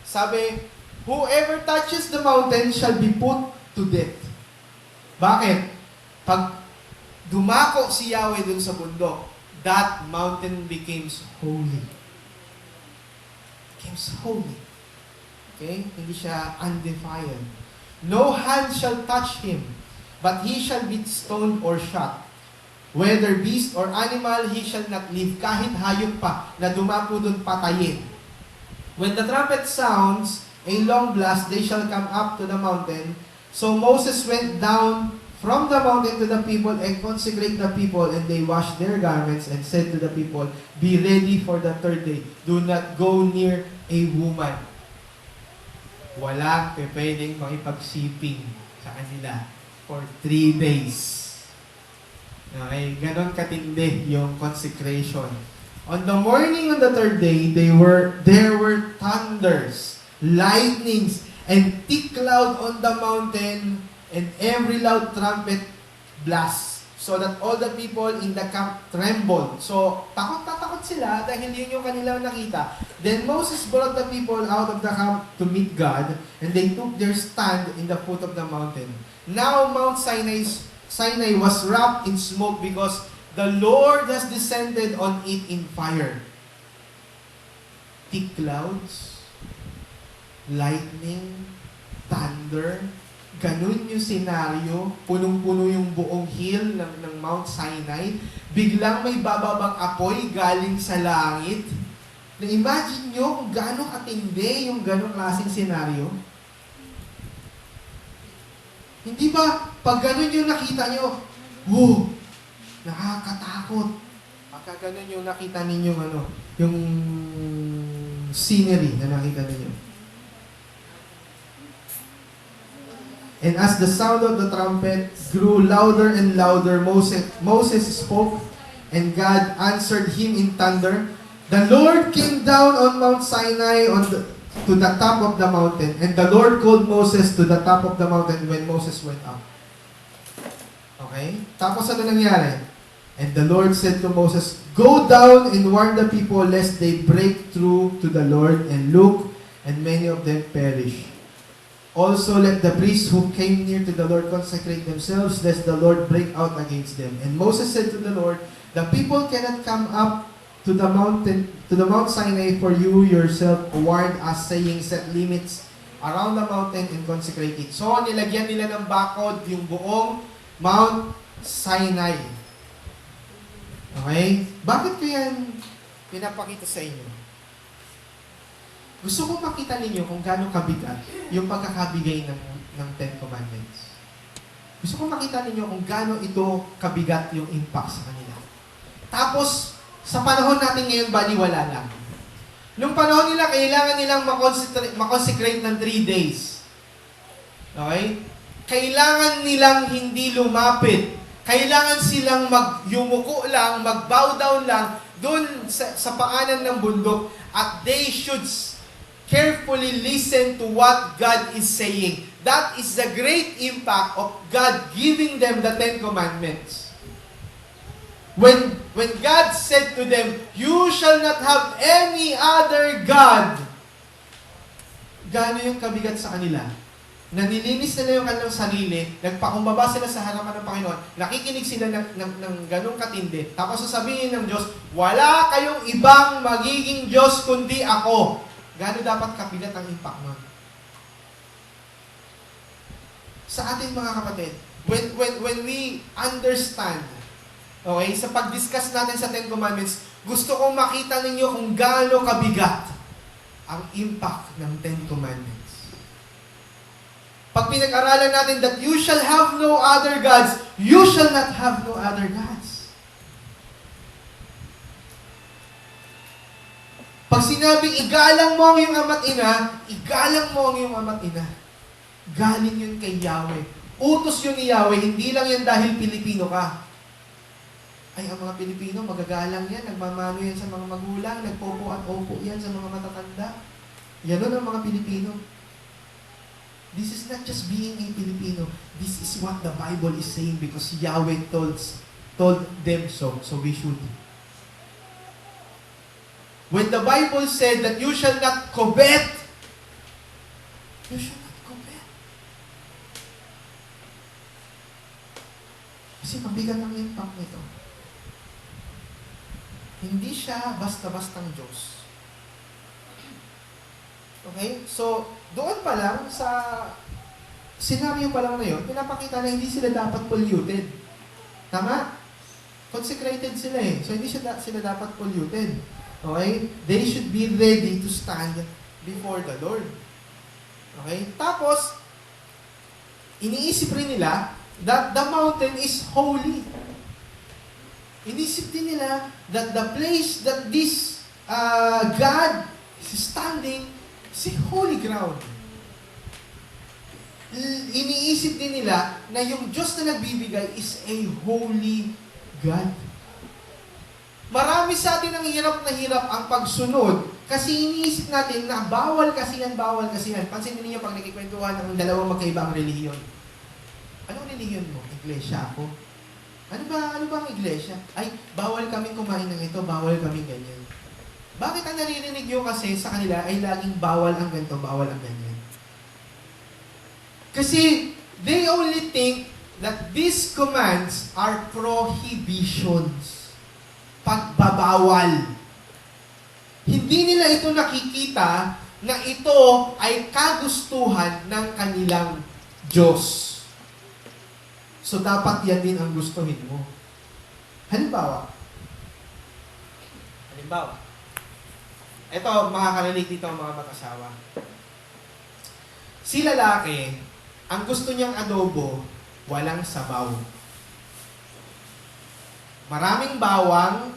Sabi, whoever touches the mountain shall be put to death. Bakit? Pag dumako si Yahweh doon sa bundok, that mountain becomes holy. Becomes holy. Okay? Hindi siya undefiled. No hand shall touch him, but he shall be stoned or shot. Whether beast or animal, he shall not live. Kahit hayop pa na dumako doon patayin. When the trumpet sounds a long blast, they shall come up to the mountain. So Moses went down from the mountain to the people and consecrate the people, and they washed their garments and said to the people, be ready for the 3rd day. Do not go near a woman. Walang pwedeng makipagsiping sa kanila for 3 days. Okay, ganon katindi yung consecration. On the morning of the 3rd day, there were thunders, lightnings, and thick cloud on the mountain, and every loud trumpet blast, so that all the people in the camp trembled. So, takot sila dahil yun yung kanilang nakita. Then Moses brought the people out of the camp to meet God, and they took their stand in the foot of the mountain. Now Mount Sinai was wrapped in smoke because the Lord has descended on it in fire. Thick clouds, lightning, thunder, ganun yung senaryo, punong-puno yung buong hill ng Mount Sinai. Biglang may bababang apoy galing sa langit. Na-imagine nyo kung gaano katindi yung ganong klaseng senaryo? Hindi ba, pag ganun yung nakita nyo, wow, nakakatakot. Pagka ganun yung nakita ninyo, yung scenery na nakita ninyo. And as the sound of the trumpet grew louder and louder, Moses spoke, and God answered him in thunder. The Lord came down on Mount Sinai to the top of the mountain, and the Lord called Moses to the top of the mountain when Moses went up. Okay? Tapos ano nangyari? And the Lord said to Moses, go down and warn the people lest they break through to the Lord and look, and many of them perish. Also let the priests who came near to the Lord consecrate themselves, lest the Lord break out against them. And Moses said to the Lord, the people cannot come up to the Mount Sinai, for you yourself warned us, saying, set limits around the mountain and consecrate it. So, nilagyan nila ng bakod yung buong Mount Sinai. Okay? Bakit ko yan pinapakita sa inyo? Gusto ko makita ninyo kung gaano kabigat yung pagkakabigay ng Ten Commandments. Gusto ko makita ninyo kung gaano ito kabigat yung impact sa kanila. Tapos, sa panahon natin ngayon, baliwala lang. Nung panahon nila, kailangan nilang makonsecrate ng 3 days. Okay? Kailangan nilang hindi lumapit. Kailangan silang yumuko lang, mag-bow down lang doon sa paanan ng bundok, at they should carefully listen to what God is saying. That is the great impact of God giving them the 10 Commandments. When God said to them, you shall not have any other God, gaano yung kabigat sa kanila? na nilinis nila yung kanilang sarili, nagpakumbaba sila sa harapan ng Panginoon, nakikinig sila ng ganong katindi, tapos sasabihin ng Diyos, wala kayong ibang magiging Diyos kundi ako. Gano'n dapat kapilat ang impact nun? Sa ating mga kapatid, when we understand, okay, sa pag-discuss natin sa Ten Commandments, gusto kong makita ninyo kung gaano kabigat ang impact ng Ten Commandments. Pag pinag-aralan natin that you shall have no other gods, you shall not have no other gods. Pag sinabing igalang mo ang iyong ama't ina, igalang mo ang iyong ama't ina. Galing yun kay Yahweh. Utos yun ni Yahweh, hindi lang yan dahil Pilipino ka. Ay, ang mga Pilipino, magagalang yan, nagmamano yan sa mga magulang, nagpopo at opo yan sa mga matatanda. Yan ang mga Pilipino. This is not just being a Filipino. This is what the Bible is saying because Yahweh told them so. So we should. When the Bible said that you shall not covet, you shall not covet. Kasi mabigat ang impact nito. Hindi siya basta-bastang Diyos. Okay? So, doon pa lang sa scenario pa lang na yun, pinapakita na hindi sila dapat polluted. Tama? Consecrated sila eh. So, hindi sila dapat polluted. Okay? They should be ready to stand before the Lord. Okay? Tapos, iniisip rin nila that the mountain is holy. Inisip din nila that the place that this God is standing is holy ground. Iniisip din nila na yung Diyos na nagbibigay is a holy God. Marami sa atin ang hirap na hirap ang pagsunod kasi iniisip natin na bawal kasi yan. Pansinin niyo pag nakikwentuhan ng dalawang magkaibang relihiyon. Anong relihiyon mo? Iglesia ako. Ano ba ang iglesia? Ay, bawal kaming kumain ng ito, bawal kaming ganyan. Bakit ang naririnig nyo kasi sa kanila ay laging bawal ang ganito, bawal ang ganyan? Kasi they only think that these commands are prohibitions. Pagbabawal. Hindi nila ito nakikita na ito ay kagustuhan ng kanilang Diyos. So dapat yan din ang gustuhin mo. Halimbawa, ito, makaka-relate dito ang mga mag-asawa. Si lalaki, ang gusto niyang adobo, walang sabaw. Maraming bawang,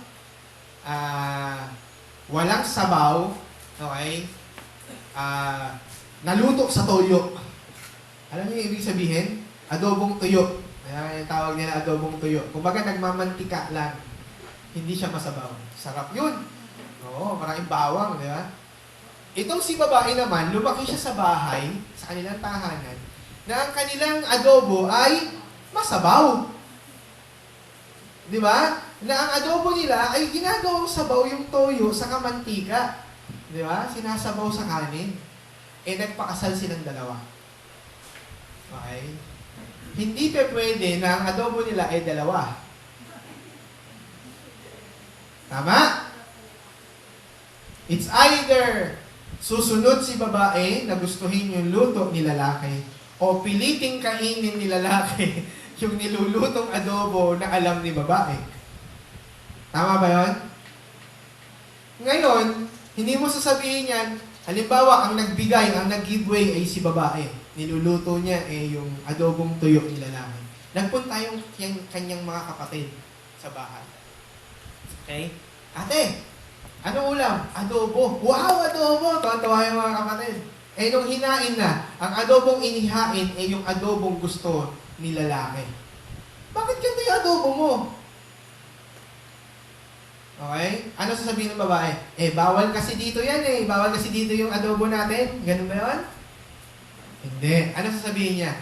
walang sabaw, okay? Naluto sa toyo. Alam niyo yung ibig sabihin? Adobong tuyo. Ayan yung tawag nila, adobong tuyo. Kumbaga, nagmamantika lang. Hindi siya masabaw. Sarap yun. Oo, maraming bawang, di ba? Itong si babae naman, lumaki siya sa bahay, sa kanilang tahanan, na ang kanilang adobo ay masabaw. Di ba? Na ang adobo nila ay ginagawang sabaw yung toyo sa kamantika. Di ba? Sinasabaw sa kanin. Nagpakasal silang dalawa. Okay? Hindi pa pwede na ang adobo nila ay dalawa. Tama? It's either susunod si babae na gustuhin yung luto ni lalaki o piliting kainin ni lalaki yung nilulutong adobo na alam ni babae. Tama ba yun? Ngayon, hindi mo sasabihin yan, halimbawa, ang nagbigay, ang nag-giveaway ay si babae. Niluluto niya yung adobong tuyo ni lalaki. Nagpunta yung kanyang mga kapatid sa bahay. Okay? Ate, ano ulam? Adobo. Wow, adobo! Tawa-tawa yung mga kapatid. Nung hinain na, ang adobong inihain ay yung adobong gusto ni lalaki. Bakit ganito yung adobo mo? Okay? Ano sasabihin ng babae? Bawal kasi dito yan Bawal kasi dito yung adobo natin. Ganun ba yun? Hindi. Ano sasabihin niya?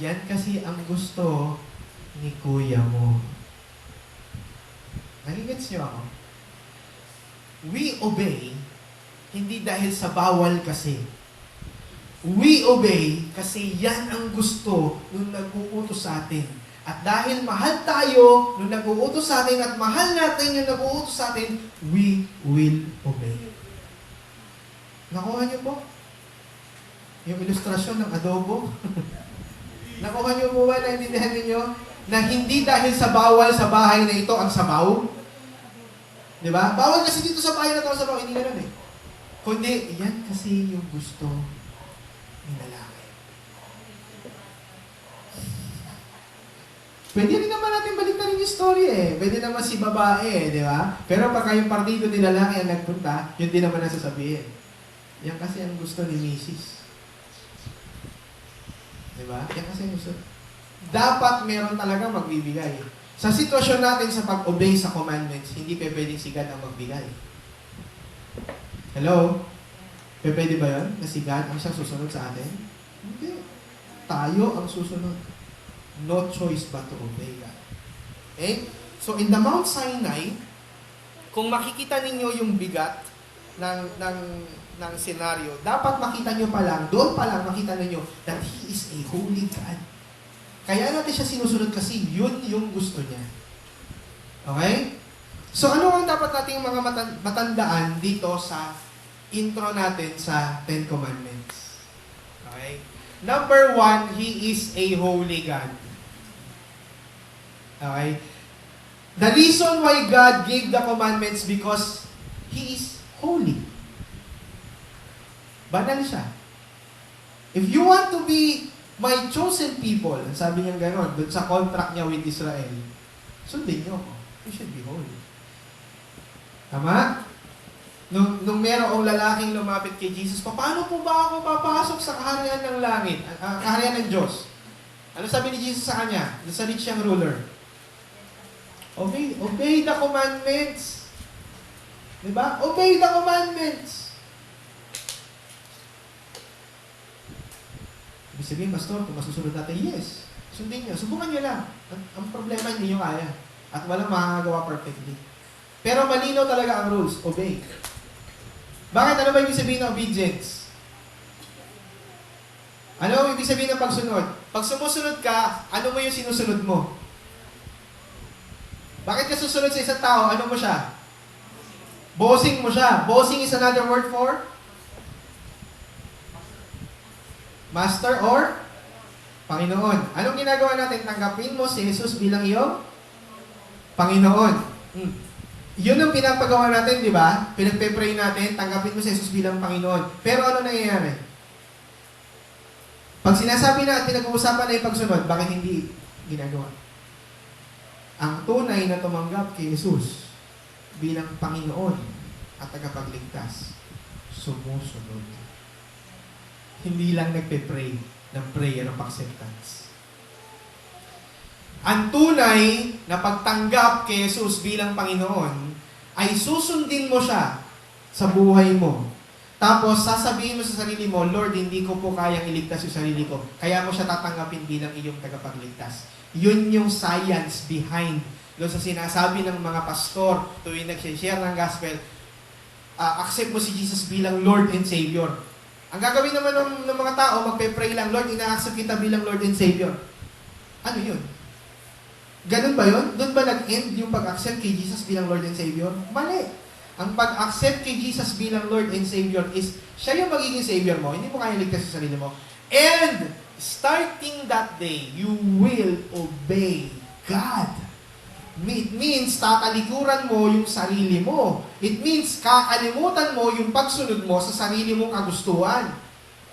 Yan kasi ang gusto ni kuya mo. Nagigets niyo ako? We obey, hindi dahil sa bawal kasi. We obey kasi yan ang gusto nung nag-uutos sa atin. At dahil mahal tayo nung nag-uutos sa atin at mahal natin yung nag-uutos sa atin, we will obey. Nakuha niyo po? Yung ilustrasyon ng adobo? Nakuha niyo po ba, naintindihan ninyo? Na hindi dahil sa bawal sa bahay na ito ang sabaw? Diba? Bawal kasi dito sa bahay na ito ang sabaw, hindi ganun eh. Kundi, yan kasi yung gusto ng lalaki. Pwede rin naman natin baliktarin yung story eh. Pwede naman si babae eh, di ba? Pero pagka yung partido ni lalaki ang nagpunta, yun din naman ang sasabihin. Yan kasi ang gusto ni Mrs. Di ba? Yan kasi ang gusto. Dapat meron talaga magbibigay. Sa sitwasyon natin sa pag-obey sa commandments, hindi pwedeng si God ang magbigay. Hello? Pwede ba yun? Na si God ang siyang susunod sa atin? Hindi. Tayo ang susunod. No choice but to obey God. Okay? So in the Mount Sinai, kung makikita ninyo yung bigat ng senaryo, dapat makita nyo pa lang, doon pa lang makita ninyo that He is a holy God. Kaya natin siya sinusunod kasi yun yung gusto niya. Okay? So ano ang dapat nating mga matandaan dito sa intro natin sa Ten Commandments? Okay? Number 1, He is a holy God. Okay? The reason why God gave the commandments because He is holy. Banal siya. If you want to be my chosen people, sabi niya gano'n, doon sa contract niya with Israel, sundin niyo ako. You should be holy. Tama? Nung merong lalaking lumapit kay Jesus, paano po ba ako papasok sa kaharian ng langit, kaharian ng Diyos? Ano sabi ni Jesus sa kanya? Sa rich young ruler. Obey the commandments. Diba? Obey the commandments. Ibig sabihin, Pastor, kung masusunod natin, yes. Sundin nyo. Subukan nyo lang. Ang problema, hindi nyo kaya. At walang makakagawa perfectly. Pero malinaw talaga ang rules. Obey. Bakit? Ano ba ibig sabihin ng obedience? Ano ang ibig sabihin ng pagsunod? Pag sumusunod ka, ano mo yung sinusunod mo? Bakit ka susunod sa isang tao? Ano mo siya? Bossing mo siya. Bossing is another word for? Master or? Panginoon. Anong ginagawa natin? Tanggapin mo si Jesus bilang iyong Panginoon. Yun ang pinapagawa natin, di ba? Pinagpe-pray natin, tanggapin mo si Jesus bilang Panginoon. Pero ano nangyayari? Pag sinasabi na at pinag-uusapan na yung pagsunod, bakit hindi ginagawa? Ang tunay na tumanggap kay Jesus bilang Panginoon at tagapagligtas, sumusunod. Hindi lang nagpe-pray ng prayer of acceptance. Ang tunay na pagtanggap kay Jesus bilang Panginoon ay susundin mo siya sa buhay mo. Tapos sasabihin mo sa sarili mo, Lord, hindi ko po kayang iligtas yung sarili ko. Kaya mo siya tatanggapin bilang iyong tagapagligtas. Yun yung science behind doon sa sinasabi ng mga pastor tuwing nag-share ng gospel, accept mo si Jesus bilang Lord and Savior. Ang gagawin naman ng mga tao, magpe-pray lang, Lord, ina-accept kita bilang Lord and Savior. Ano yun? Ganun ba yun? Doon ba nag-end yung pag-accept kay Jesus bilang Lord and Savior? Mali. Ang pag-accept kay Jesus bilang Lord and Savior is, siya yung magiging Savior mo, hindi mo kaya ligtas sa sarili mo. And, starting that day, you will obey God. It means, tatalikuran mo yung sarili mo. It means, kakalimutan mo yung pagsunod mo sa sarili mong kagustuhan.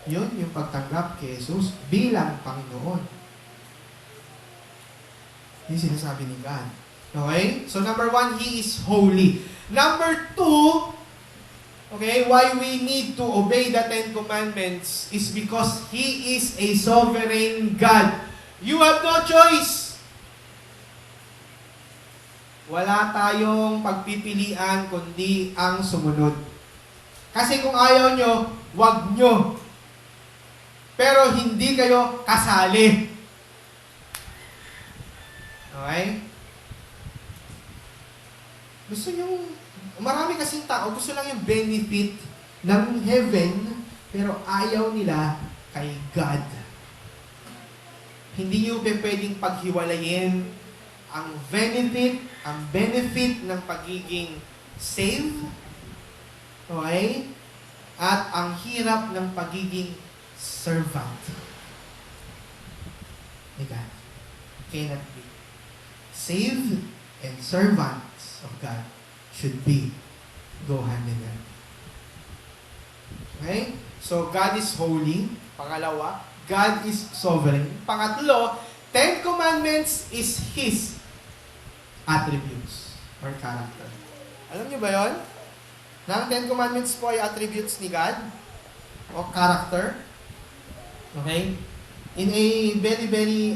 Yun yung pagtanggap kay Jesus bilang Panginoon. Yung sinasabi ni God. Okay? So, number 1, He is holy. Number 2, okay, why we need to obey the Ten Commandments is because He is a sovereign God. You have no choice. Wala tayong pagpipilian kundi ang sumunod. Kasi kung ayaw nyo, wag nyo. Pero hindi kayo kasali. Okay? Gusto nyo, marami kasing tao, gusto lang yung benefit ng heaven, pero ayaw nila kay God. Hindi nyo pwedeng paghiwalayin ang benefit ng pagiging saved, okay? At ang hirap ng pagiging servant ni God. Cannot be. Saved and servants of God should go hand in hand. Okay? So, God is holy. Pangalawa, God is sovereign. Pangatlo, 10 Commandments is His attributes or character. Alam niyo ba yon? Na ang 10 Commandments po ay attributes ni God o character. Okay? In a very,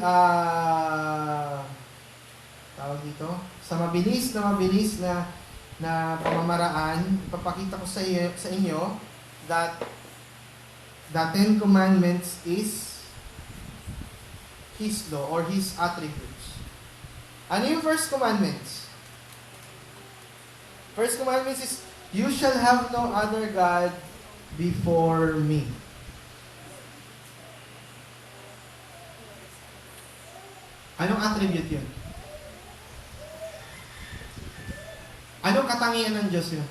tawag dito, sa mabilis na pamamaraan, papakita ko sa inyo that the 10 Commandments is His law or His attributes. Ano yung first commandments? First commandments is, you shall have no other God before me. Anong attribute yun? Anong katangian ng Diyos yun?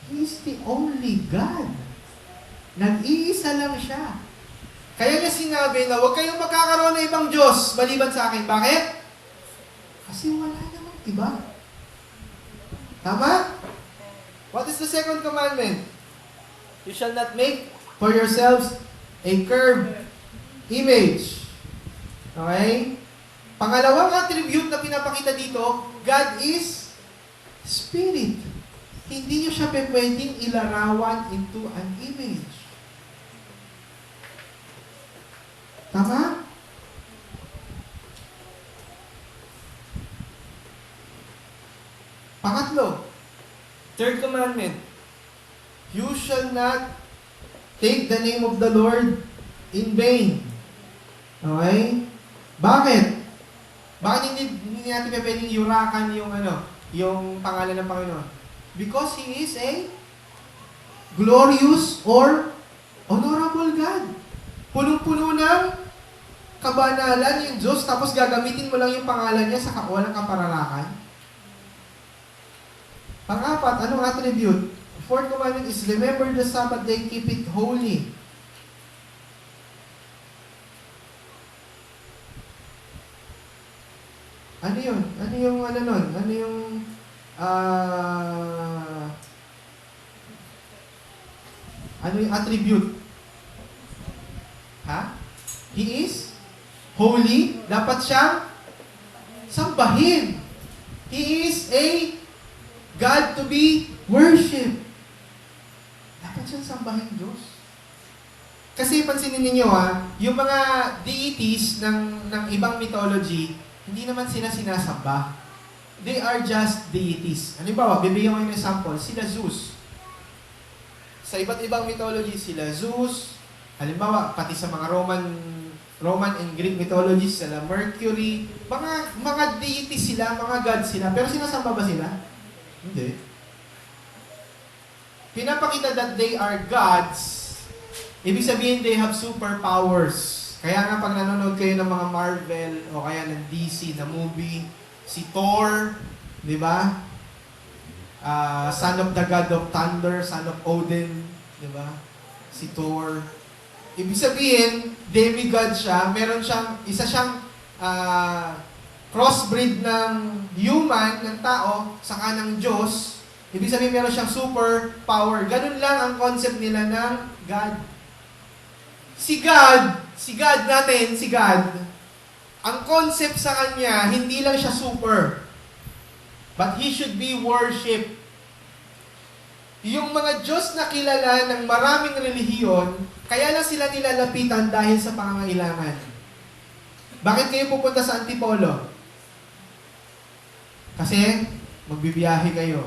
He's the only God. Nag-iisa lang siya. Kaya niya sinabi na huwag kayong magkakaroon ng ibang Diyos maliban sa akin. Bakit? Kasi wala namang iba. Tama? What is the second commandment? You shall not make for yourselves a carved image. Okay? Pangalawang attribute na pinapakita dito, God is Spirit. Hindi niyo siya pwedeng ilarawan into an image. Tama? Pangatlo, third commandment, you shall not take the name of the Lord in vain. Okay? Bakit? Bakit hindi natin pwedeng yurakan yung pangalan ng Panginoon? Because He is a glorious or honorable God. Punong-puno ng kabanalan yung Diyos, tapos gagamitin mo lang yung pangalan niya sa walang kapararakan. Pang-apat, anong attribute? Fourth commandment is, remember the Sabbath day, keep it holy. Ano yun? Ano yung nun? Ano yung ano yung attribute? Ha? He is holy. Dapat siyang sambahin. He is a God to be worshipped. Dapat siyang sambahin Diyos. Kasi pansinin ninyo yung mga deities ng ibang mythology, hindi naman sila sinasamba. They are just deities. Halimbawa, bibigyan ko ng example, sila Zeus. Sa iba't ibang mythology, sila Zeus. Halimbawa, pati sa mga Roman and Greek mythologies, sila Mercury. Mga deities sila, mga gods sila. Pero sinasamba ba sila? Hindi. Pinapakita that they are gods. Ibig sabihin, they have superpowers. Kaya nga pag nanonood kayo ng mga Marvel o kaya ng DC na movie, si Thor, di ba? Son of the God of Thunder, son of Odin, di ba? Si Thor. Ibig sabihin, demigod siya, meron siyang, isa siyang crossbreed ng human, ng tao, saka ng Diyos. Ibig sabihin, meron siyang super power. Ganun lang ang concept nila ng God. Si God natin, ang concept sa Kanya, hindi lang siya super, but He should be worshipped. Yung mga Diyos na kilala ng maraming relihiyon, kaya lang sila nilalapitan dahil sa pangangailangan. Bakit kayo pupunta sa Antipolo? Kasi magbibiyahe kayo.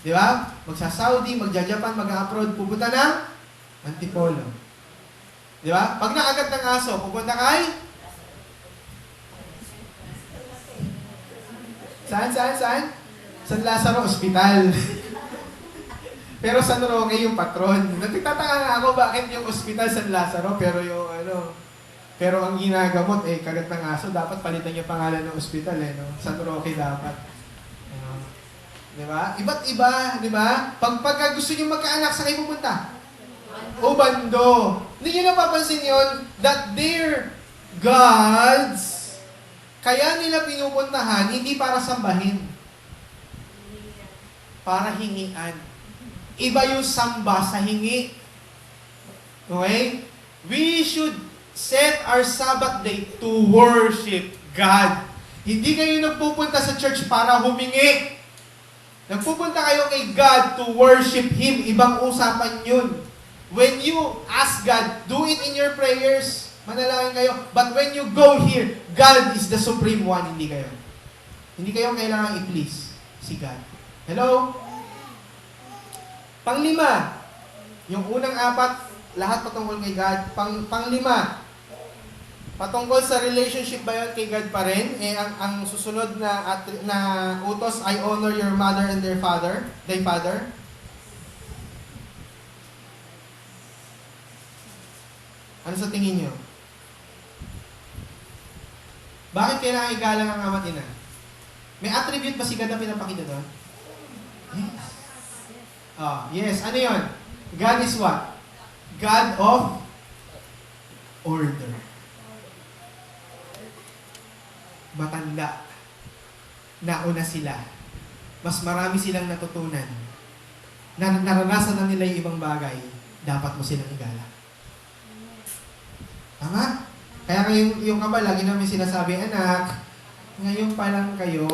Di ba? Magsa-Saudi, magja-Japan, mag-abroad, pupunta ng Antipolo. Di ba? Pag nakagat ng aso, pupunta kay? Saan? San Lazaro Hospital. Pero San Roque yung patron. Nagtataka nga ako bakit yung ospital San Lazaro, pero yung pero ang ginagamot, kagat ng aso, dapat palitan yung pangalan ng ospital, no? San Roque dapat. Di ba? Iba't iba, di ba? Pagka gusto nyo magkaanak, saan kayo pupunta? Bando. Hindi nyo napapansin yun that their gods, kaya nila pinupuntahan, hindi para sambahin. Para hingian. Iba yung samba sa hingi. Okay? We should set our Sabbath day to worship God. Hindi kayo nagpupunta sa church para humingi. Nagpupunta kayo kay God to worship Him. Ibang usapan yun. When you ask God, do it in your prayers. Manalangin kayo. But when you go here, God is the supreme one, hindi kayo. Hindi kayo kailangan i-please si God. Hello? Panglima, yung unang apat, lahat patungkol kay God. Panglima, patungkol sa relationship ba yun kay God pa rin? Ang susunod na utos, I honor your mother and thy father. Ano sa tingin nyo? Bakit kailangan igalang ang ama at ina? May attribute ba si God na pinapakita doon? Yes. Yes. Ano yun? God is what? God of order. Matanda. Nauna sila. Mas marami silang natutunan. Naranasan na nila yung ibang bagay. Dapat mo silang igalang. Tama? Kaya yung ama, lagi namin sinasabi, anak, ngayon pa lang kayo.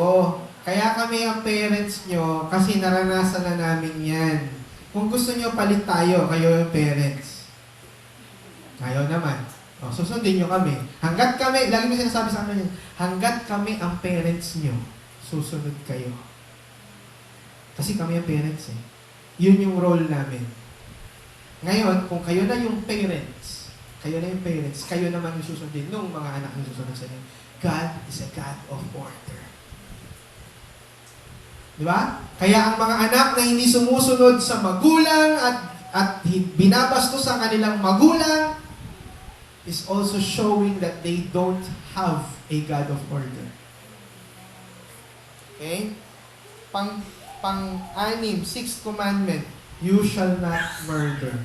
Kaya kami ang parents nyo kasi naranasan na namin yan. Kung gusto nyo, palit tayo, kayo yung parents. Ayaw naman. Susundin nyo kami. Hanggat kami, lagi namin sinasabi sa amin, hanggat kami ang parents nyo, susunod kayo. Kasi kami ang parents eh. Yun yung role namin. Ngayon, kung kayo na yung parents, kayo naman yung susundin nung mga anak yung susunod sa inyo. God is a God of order. Di ba? Kaya ang mga anak na hindi sumusunod sa magulang at binabastos ang kanilang magulang is also showing that they don't have a God of order. Okay? Pang-anim, sixth commandment, you shall not murder.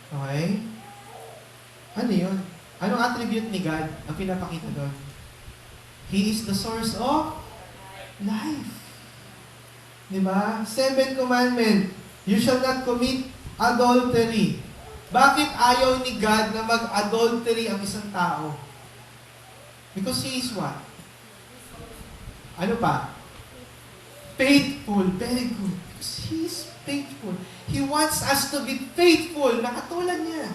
Okay? Ano yun? Anong attribute ni God ang pinapakita doon? He is the source of life. Diba? Seventh commandment, you shall not commit adultery. Bakit ayaw ni God na mag-adultery ang isang tao? Because He is what? Ano pa? Faithful. Very good. Because He is faithful. He wants us to be faithful na katulad niya.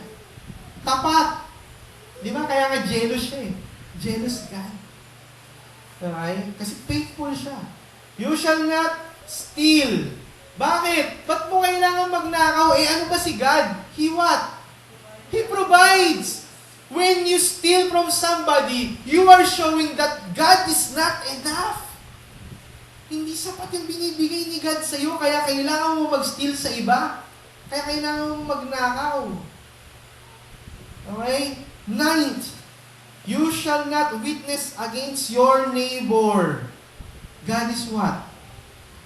Tapat. Di ba? Kaya nga jealous siya eh. Jealous God. Okay? Kasi faithful siya. You shall not steal. Bakit? Ba't mo kailangan magnakaw? Ano ba si God? He what? He provides. When you steal from somebody, you are showing that God is not enough. Hindi sapat yung binibigay ni God sa'yo, kaya kailangan mo mag-steal sa iba. Kaya kailangan mo magnakaw. Okay? Ninth, you shall not witness against your neighbor. God is what?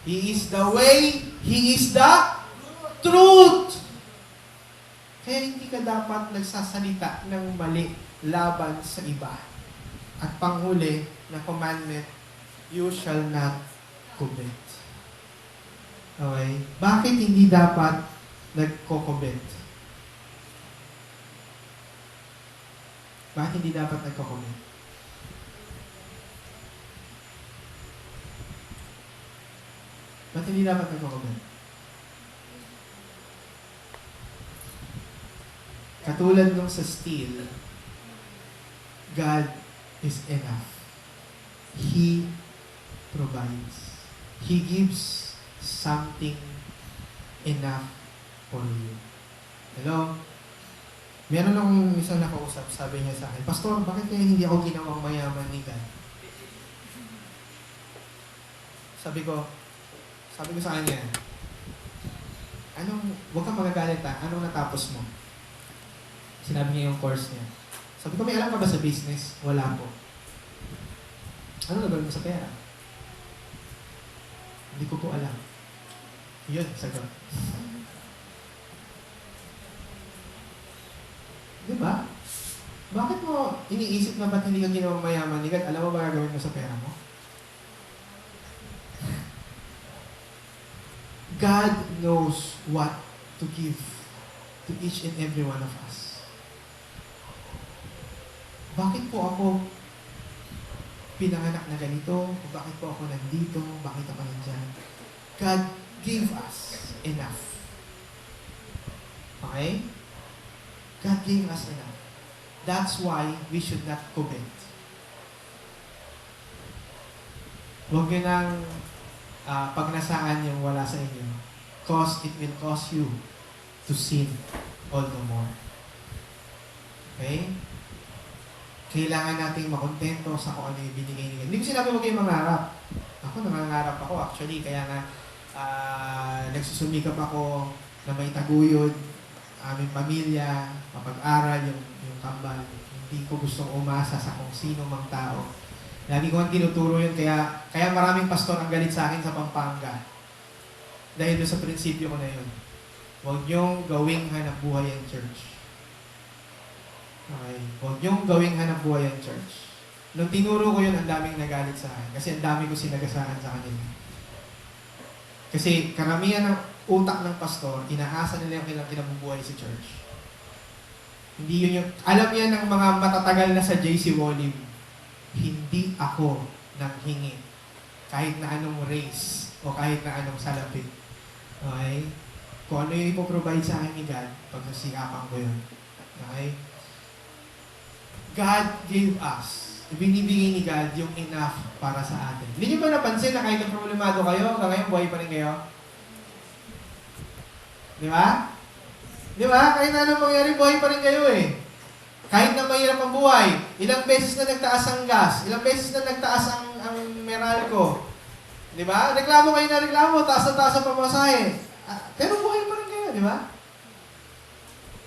He is the way, He is the truth. Kaya hindi ka dapat nagsasalita ng mali laban sa iba. At panghuli na commandment, you shall not covet. Okay? Bakit hindi dapat nagko-covet? Bakit hindi dapat nagko-covet? Bakit hindi dapat nagko-covet? Katulad nung sa steal, God is enough. He provides. He gives something enough for you. Hello? Meron akong isang nakausap, sabi niya sa akin, Pastor, bakit kaya hindi ako ginawang mayaman ni God? Sabi ko sa kanya, huwag kang magagalit ha, anong natapos mo? Sinabi niya yung course niya. Sabi ko, may alam ka ba sa business? Wala po. Ano nagawin mo sa pera? Hindi ko po alam. Yun, sagot. Diba? Bakit mo iniisip na ba't hindi ka ginawang mayaman ni God? Alam mo ba gagawin mo sa pera mo? God knows what to give to each and every one of us. Bakit po ako pinanganak na ganito? O bakit po ako nandito? Bakit ako nandyan? God gave us enough. Okay? God gave us enough. That's why we should not covet. Huwag nyo nang pagnasaan yung wala sa inyo. Cause it will cause you to sin all the more. Okay? Kailangan nating makontento sa kung ano yung binigay ni God. Hindi ko sinabi huwag kayong mangarap. Ako, nangangarap ako actually. Kaya nga, nagsusumikap ako na may taguyod, aming pamilya, mapag-aral, yung kambal. Hindi ko gustong umasa sa kung sino mang tao. Lagi ko ang tinuturo yun, kaya maraming pastor ang galit sa akin sa Pampanga. Dahil doon sa prinsipyo ko na yun. Huwag niyong gawing hanap buhay ang church. Okay? Huwag niyong gawing hanap buhay ang church. Nung tinuro ko yun, ang daming nagalit sa akin. Kasi ang dami ko sinagasaan sa kanila. Kasi karamihan ng utak ng pastor, inaasa nila yung kailang kinabubuhay sa church. Hindi yun yung... Alam yan ng mga matatagal na sa JC Wolim. Hindi ako nanghingi. Kahit na anong race o kahit na anong salapit. Okay? Kung ano yung ipoprovide sa akin ni God, pagsasikapan ko yun. Okay? God gave us. Binibigay ni God yung enough para sa atin. Hindi niyo ba napansin na kahit na problemado kayo, hanggang ngayon buhay pa rin kayo? Di ba? Di ba? Kahit na anong mangyari, buhay pa rin kayo eh. Kahit na mahirap ang buhay, ilang beses na nagtaas ang gas, ilang beses na nagtaas ang Meralco. Di ba? Reklamo kayo na reklamo, taas na taas ang pamasahe. Pero buhay pa rin kayo, di ba?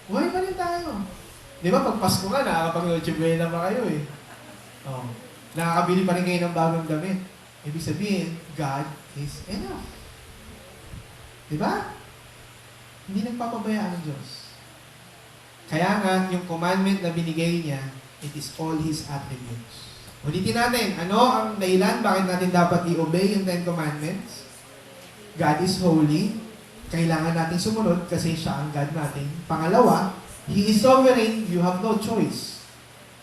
Buhay pa rin tayo. Di ba? Pag Pasko nga, nakakapag-Nochebuena pa kayo eh. Oh. Nakakabili pa rin kayo ng bagong damit. Ibig sabihin, God is enough. Di ba? Hindi nagpapabayaan ng Diyos. Kaya nga, yung commandment na binigay niya, it is all His attributes. Ulitin natin, ano ang dahilan bakit natin dapat i-obey yung 10 Commandments? God is holy. Kailangan natin sumunod kasi siya ang God natin. Pangalawa, He is sovereign. You have no choice.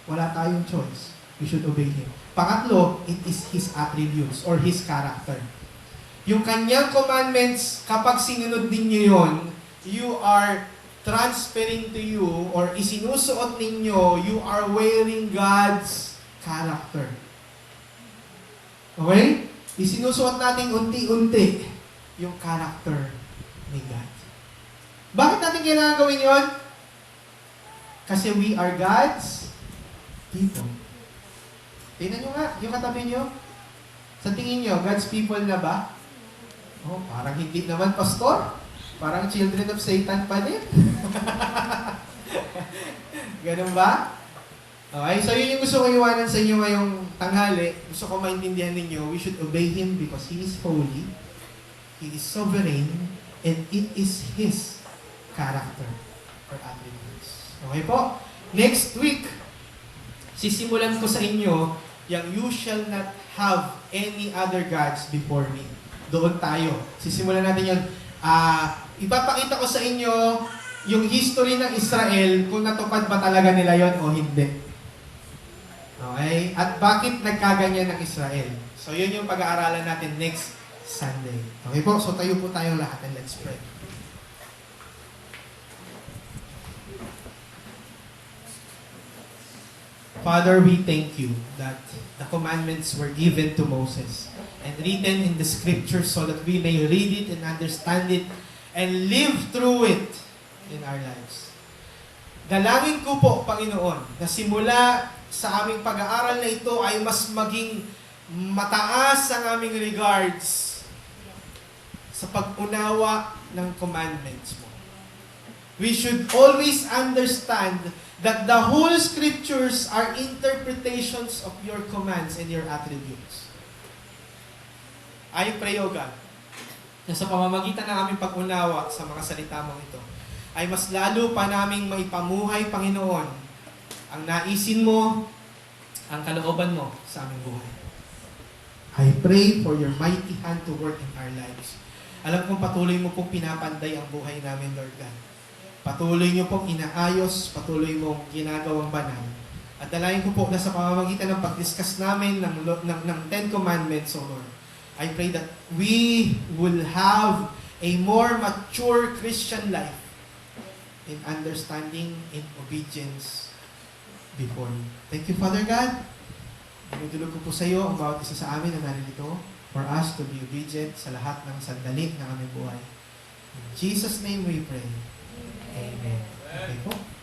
Wala tayong choice. You should obey Him. Pangatlo, it is His attributes or His character. Yung kanyang commandments, kapag sinunod ninyo yon, you are transferring to you or isinusuot ninyo, you are wearing God's character. Okay? Isinusuot natin unti-unti yung character ni God. Bakit natin kailangan gawin yon? Kasi we are God's people. Tingnan nyo nga, yung katabi nyo. Sa tingin nyo, God's people na ba? Oh, parang hindi naman, pastor. Parang children of Satan pa din. Ganun ba? Okay, so yun yung gusto ko iwanan sa inyo ngayong tanghali. Gusto ko maintindihan ninyo, we should obey Him because He is holy, He is sovereign, and it is His character or attributes. Okay po? Next week, sisimulan ko sa inyo yung you shall not have any other gods before me. Doon tayo. Sisimulan natin yun. Ipapakita ko sa inyo yung history ng Israel kung natupad ba talaga nila yon o hindi. Okay? At bakit nagkaganyan ng Israel? So, yun yung pag-aaralan natin next Sunday. Okay po? So, tayo po tayong lahat and let's pray. Father, we thank you that the commandments were given to Moses and written in the scriptures so that we may read it and understand it and live through it in our lives. Dalangin ko po, Panginoon, na simula sa aming pag-aaral na ito ay mas maging mataas ang aming regards sa pag-unawa ng commandments mo. We should always understand that the whole scriptures are interpretations of your commands and your attributes. I pray, O God, na sa pamamagitan ng aming pag-unawa sa mga salita mong ito, ay mas lalo pa naming maipamuhay, Panginoon, ang naisin mo, ang kalooban mo sa aming buhay. I pray for your mighty hand to work in our lives. Alam kong patuloy mo pong pinapanday ang buhay namin, Lord God. Patuloy niyo pong inaayos, patuloy mong ginagawang banal. At dalayan ko po na sa pamamagitan ng pag-discuss namin ng Ten Commandments, O Lord, I pray that we will have a more mature Christian life in understanding, in obedience before you. Thank you, Father God. Dinudulog ko po sa iyo ang bawat isa sa amin na naririto for us to be obedient sa lahat ng sandali ng aming buhay. In Jesus' name we pray. Amen. Okay po.